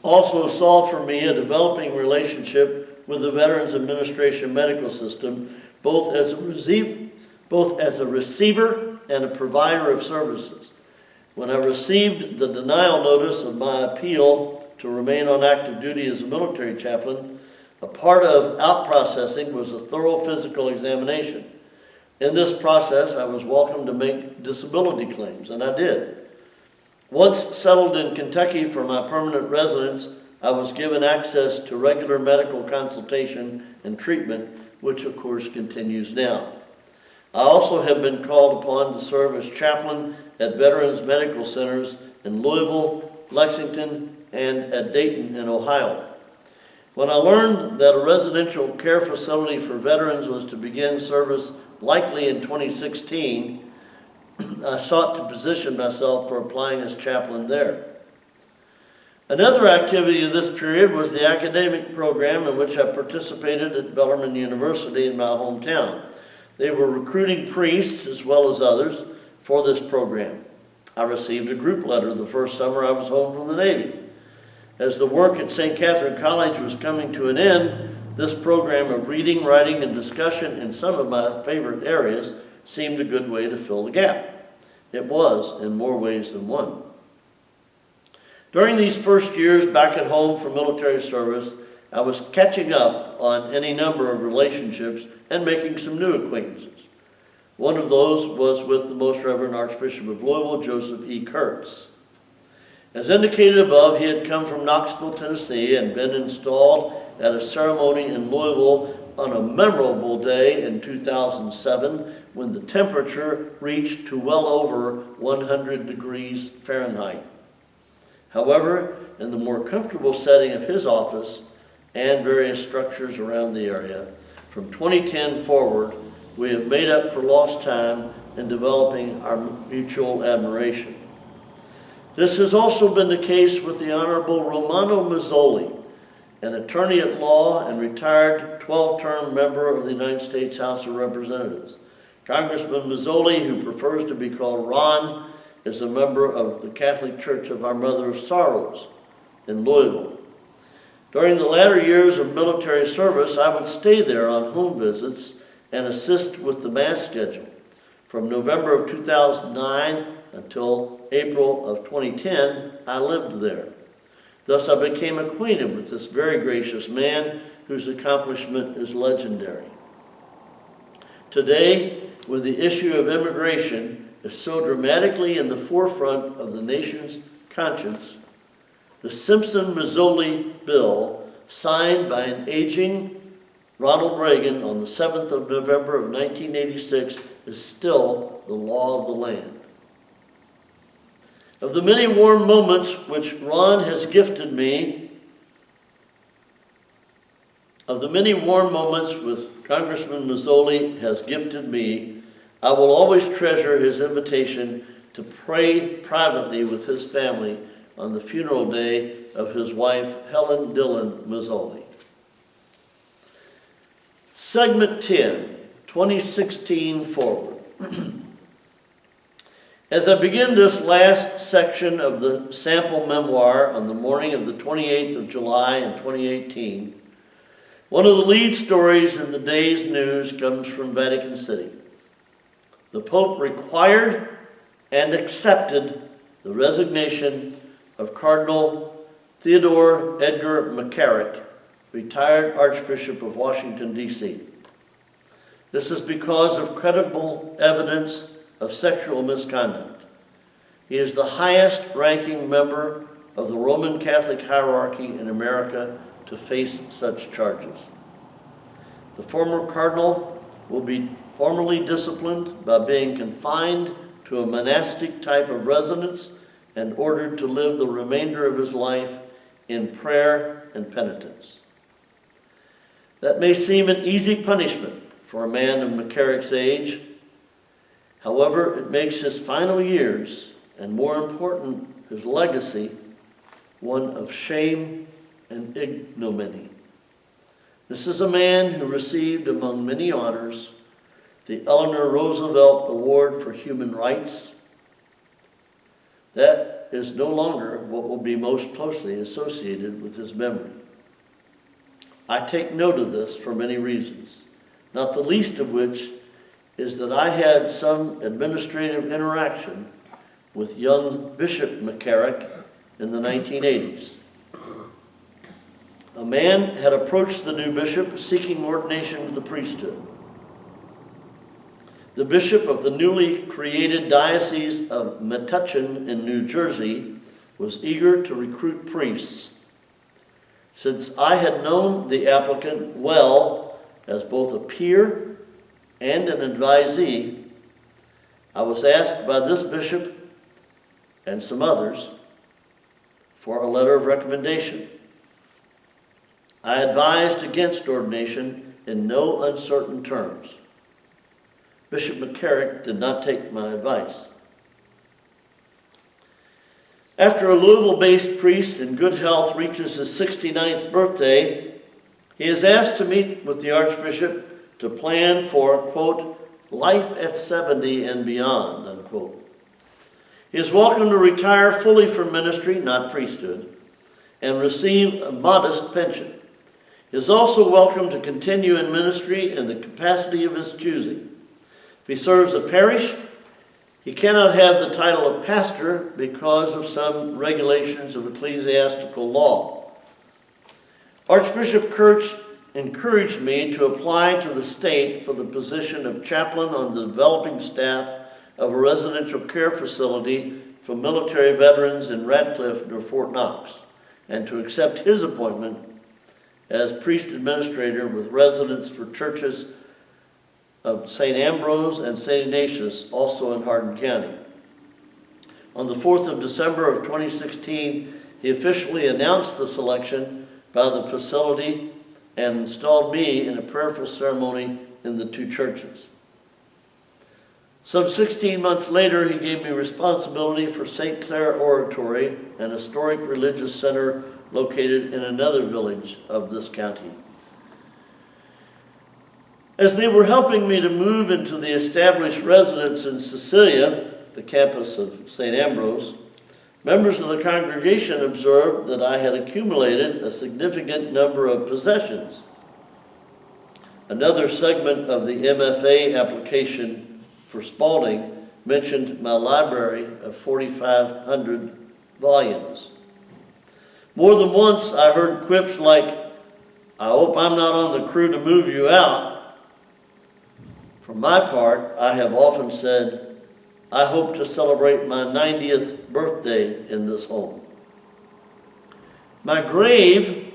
also saw for me a developing relationship with the Veterans Administration medical system, both as a receiver and a provider of services. When I received the denial notice of my appeal to remain on active duty as a military chaplain, a part of out-processing was a thorough physical examination. In this process, I was welcome to make disability claims, and I did. Once settled in Kentucky for my permanent residence, I was given access to regular medical consultation and treatment, which of course continues now. I also have been called upon to serve as chaplain at Veterans Medical Centers in Louisville, Lexington, and at Dayton in Ohio. When I learned that a residential care facility for veterans was to begin service likely in 2016, I sought to position myself for applying as chaplain there. Another activity of this period was the academic program in which I participated at Bellarmine University in my hometown. They were recruiting priests as well as others for this program. I received a group letter the first summer I was home from the Navy. As the work at St. Catherine College was coming to an end, this program of reading, writing, and discussion in some of my favorite areas seemed a good way to fill the gap. It was in more ways than one. During these first years back at home for military service, I was catching up on any number of relationships and making some new acquaintances. One of those was with the Most Reverend Archbishop of Louisville, Joseph E. Kurtz. As indicated above, he had come from Knoxville, Tennessee, and been installed at a ceremony in Louisville on a memorable day in 2007 when the temperature reached to well over 100 degrees Fahrenheit. However, in the more comfortable setting of his office and various structures around the area, from 2010 forward, we have made up for lost time in developing our mutual admiration. This has also been the case with the Honorable Romano Mazzoli, an attorney at law and retired 12-term member of the United States House of Representatives. Congressman Mazzoli, who prefers to be called Ron, is a member of the Catholic Church of Our Mother of Sorrows in Louisville. During the latter years of military service, I would stay there on home visits and assist with the Mass schedule. From November of 2009 until April of 2010, I lived there. Thus, I became acquainted with this very gracious man whose accomplishment is legendary. Today, when the issue of immigration is so dramatically in the forefront of the nation's conscience, the Simpson-Mazzoli bill, signed by an aging Ronald Reagan on the 7th of November of 1986, is still the law of the land. Of the many warm moments which Ron has gifted me, of the many warm moments with Congressman Mazzoli has gifted me, I will always treasure his invitation to pray privately with his family on the funeral day of his wife, Helen Dillon Mazzoli. Segment 10, 2016 forward. As I begin this last section of the sample memoir on the morning of the 28th of July in 2018, one of the lead stories in the day's news comes from Vatican City. The Pope required and accepted the resignation of Cardinal Theodore Edgar McCarrick, retired Archbishop of Washington, D.C. This is because of credible evidence of sexual misconduct. He is the highest ranking member of the Roman Catholic hierarchy in America to face such charges. The former cardinal will be formally disciplined by being confined to a monastic type of residence and ordered to live the remainder of his life in prayer and penitence. That may seem an easy punishment for a man of McCarrick's age. However, it makes his final years, and more important, his legacy, one of shame and ignominy. This is a man who received, among many honors, the Eleanor Roosevelt Award for Human Rights. That is no longer what will be most closely associated with his memory. I take note of this for many reasons, not the least of which is that I had some administrative interaction with young Bishop McCarrick in the 1980s. A man had approached the new bishop seeking ordination to the priesthood. The bishop of the newly created Diocese of Metuchen in New Jersey was eager to recruit priests. Since I had known the applicant well as both a peer and an advisee, I was asked by this bishop and some others for a letter of recommendation. I advised against ordination in no uncertain terms. Bishop McCarrick did not take my advice. After a Louisville-based priest in good health reaches his 69th birthday, he is asked to meet with the Archbishop to plan for, quote, life at 70 and beyond, unquote. He is welcome to retire fully from ministry, not priesthood, and receive a modest pension. He is also welcome to continue in ministry in the capacity of his choosing. If he serves a parish, he cannot have the title of pastor because of some regulations of ecclesiastical law. Archbishop Kurtz encouraged me to apply to the state for the position of chaplain on the developing staff of a residential care facility for military veterans in Radcliffe near Fort Knox, and to accept his appointment as priest administrator with residence for churches of St. Ambrose and St. Ignatius, also in Hardin County. On the 4th of December of 2016, he officially announced the selection by the facility and installed me in a prayerful ceremony in the two churches. Some 16 months later, he gave me responsibility for St. Clair Oratory, an historic religious center located in another village of this county. As they were helping me to move into the established residence in Cecilia, the campus of St. Ambrose, members of the congregation observed that I had accumulated a significant number of possessions. Another segment of the MFA application for Spalding mentioned my library of 4,500 volumes. More than once I heard quips like, "I hope I'm not on the crew to move you out." For my part, I have often said, I hope to celebrate my 90th birthday in this home. My grave,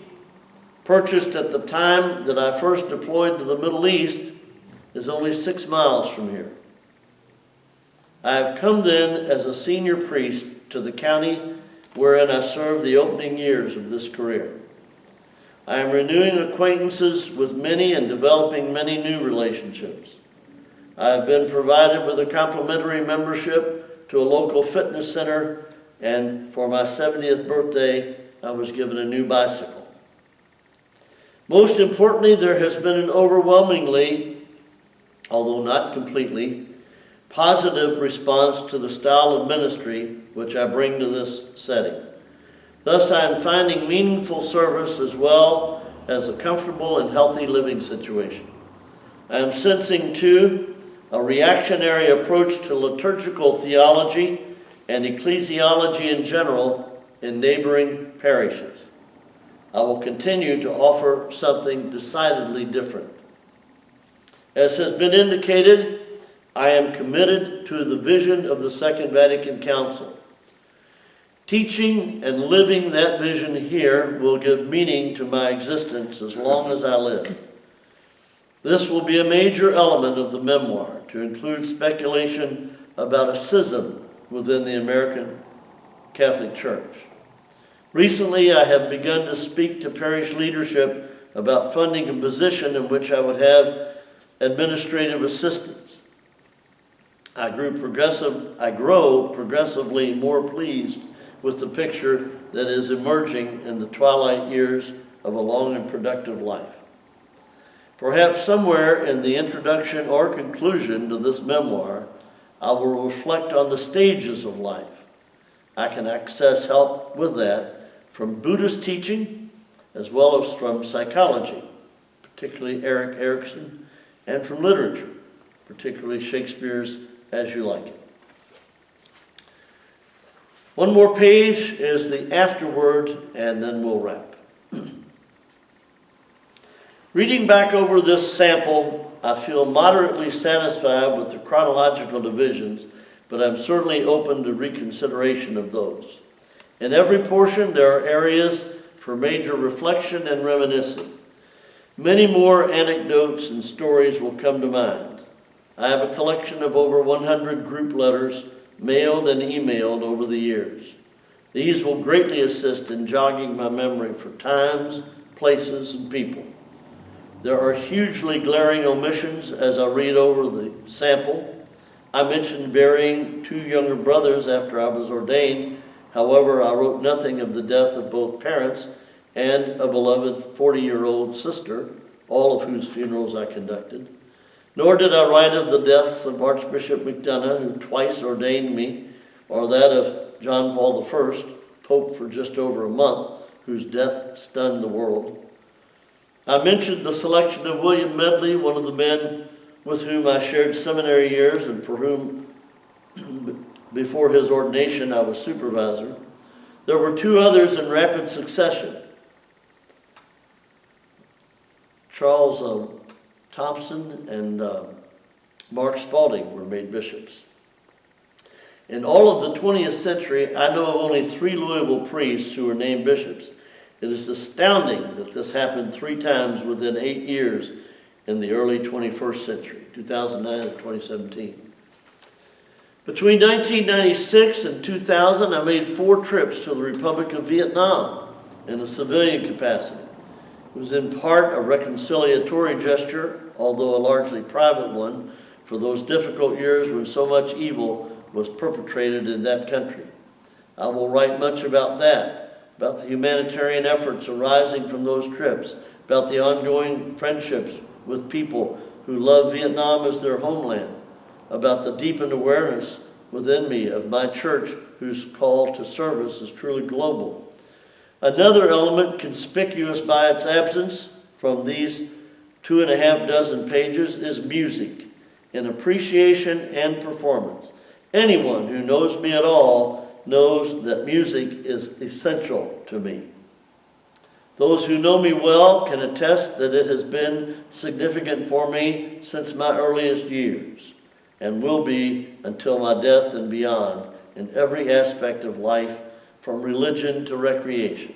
purchased at the time that I first deployed to the Middle East, is only 6 miles from here. I have come then as a senior priest to the county wherein I served the opening years of this career. I am renewing acquaintances with many and developing many new relationships. I have been provided with a complimentary membership to a local fitness center, and for my 70th birthday, I was given a new bicycle. Most importantly, there has been an overwhelmingly, although not completely, positive response to the style of ministry which I bring to this setting. Thus, I am finding meaningful service as well as a comfortable and healthy living situation. I am sensing, too, a reactionary approach to liturgical theology and ecclesiology in general in neighboring parishes. I will continue to offer something decidedly different. As has been indicated, I am committed to the vision of the Second Vatican Council. Teaching and living that vision here will give meaning to my existence as long as I live. This will be a major element of the memoir, to include speculation about a schism within the American Catholic Church. Recently, I have begun to speak to parish leadership about funding a position in which I would have administrative assistance. I grow progressively more pleased with the picture that is emerging in the twilight years of a long and productive life. Perhaps somewhere in the introduction or conclusion to this memoir, I will reflect on the stages of life. I can access help with that from Buddhist teaching as well as from psychology, particularly Erik Erikson, and from literature, particularly Shakespeare's As You Like It. One more page is the afterword, and then we'll wrap. Reading back over this sample, I feel moderately satisfied with the chronological divisions, but I'm certainly open to reconsideration of those. In every portion, there are areas for major reflection and reminiscing. Many more anecdotes and stories will come to mind. I have a collection of over 100 group letters mailed and emailed over the years. These will greatly assist in jogging my memory for times, places, and people. There are hugely glaring omissions as I read over the sample. I mentioned burying 2 younger brothers after I was ordained. However, I wrote nothing of the death of both parents and a beloved 40-year-old sister, all of whose funerals I conducted. Nor did I write of the deaths of Archbishop McDonough, who twice ordained me, or that of John Paul I, Pope for just over a month, whose death stunned the world. I mentioned the selection of William Medley, one of the men with whom I shared seminary years and for whom, before his ordination, I was supervisor. There were 2 others in rapid succession. Charles Thompson and Mark Spalding were made bishops. In all of the 20th century, I know of only 3 Louisville priests who were named bishops. It is astounding that this happened 3 times within 8 years in the early 21st century, 2009 and 2017. Between 1996 and 2000, I made 4 trips to the Republic of Vietnam in a civilian capacity. It was in part a reconciliatory gesture, although a largely private one, for those difficult years when so much evil was perpetrated in that country. I will write much about that, about the humanitarian efforts arising from those trips, about the ongoing friendships with people who love Vietnam as their homeland, about the deepened awareness within me of my church whose call to service is truly global. Another element conspicuous by its absence from these 2.5 dozen pages is music, in appreciation and performance. Anyone who knows me at all knows that music is essential to me. Those who know me well can attest that it has been significant for me since my earliest years, and will be until my death and beyond in every aspect of life, from religion to recreation.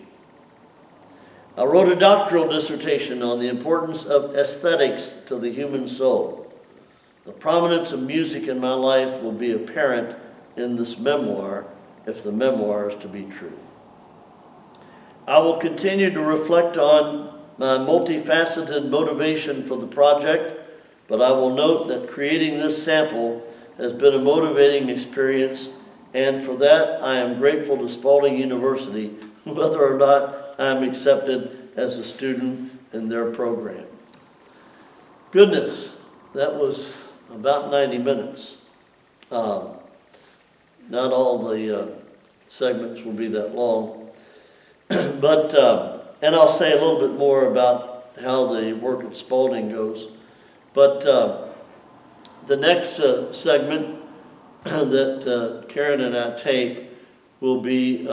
I wrote a doctoral dissertation on the importance of aesthetics to the human soul. The prominence of music in my life will be apparent in this memoir, if the memoir is to be true. I will continue to reflect on my multifaceted motivation for the project, but I will note that creating this sample has been a motivating experience, and for that I am grateful to Spalding University, whether or not I am accepted as a student in their program. Goodness, that was about 90 minutes. Not all the segments will be that long, but and I'll say a little bit more about how the work at Spalding goes. But the next segment that Karen and I tape will be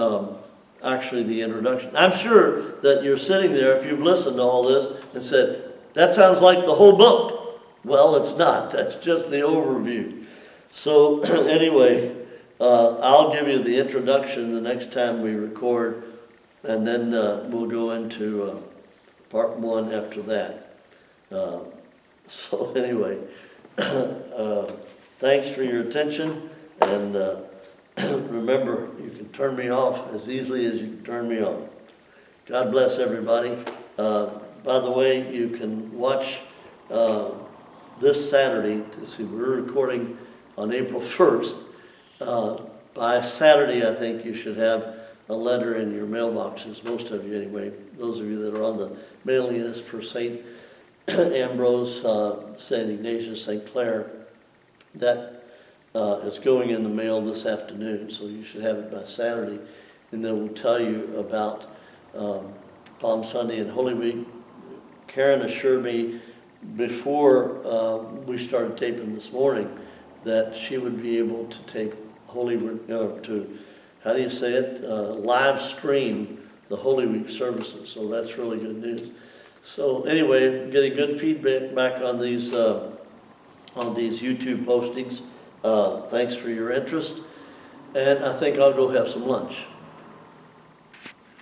actually the introduction. I'm sure that you're sitting there, if you've listened to all this, and said, that sounds like the whole book. Well, it's not. That's just the overview. So anyway, I'll give you the introduction the next time we record, and then we'll go into part 1 after that. So anyway, thanks for your attention, and remember, you can turn me off as easily as you can turn me on. God bless everybody. By the way, you can watch this Saturday. We're recording on April 1st. By Saturday, I think you should have a letter in your mailboxes, most of you anyway, those of you that are on the mailing list for St. Ambrose, St. Ignatius, St. Clair. That is going in the mail this afternoon, so you should have it by Saturday, and then we'll tell you about Palm Sunday and Holy Week. Karen assured me before we started taping this morning that she would be able to tape Holy Week, to, how do you say it, live stream the Holy Week services. So that's really good news. So anyway, getting good feedback back on these YouTube postings. Thanks for your interest. And I think I'll go have some lunch.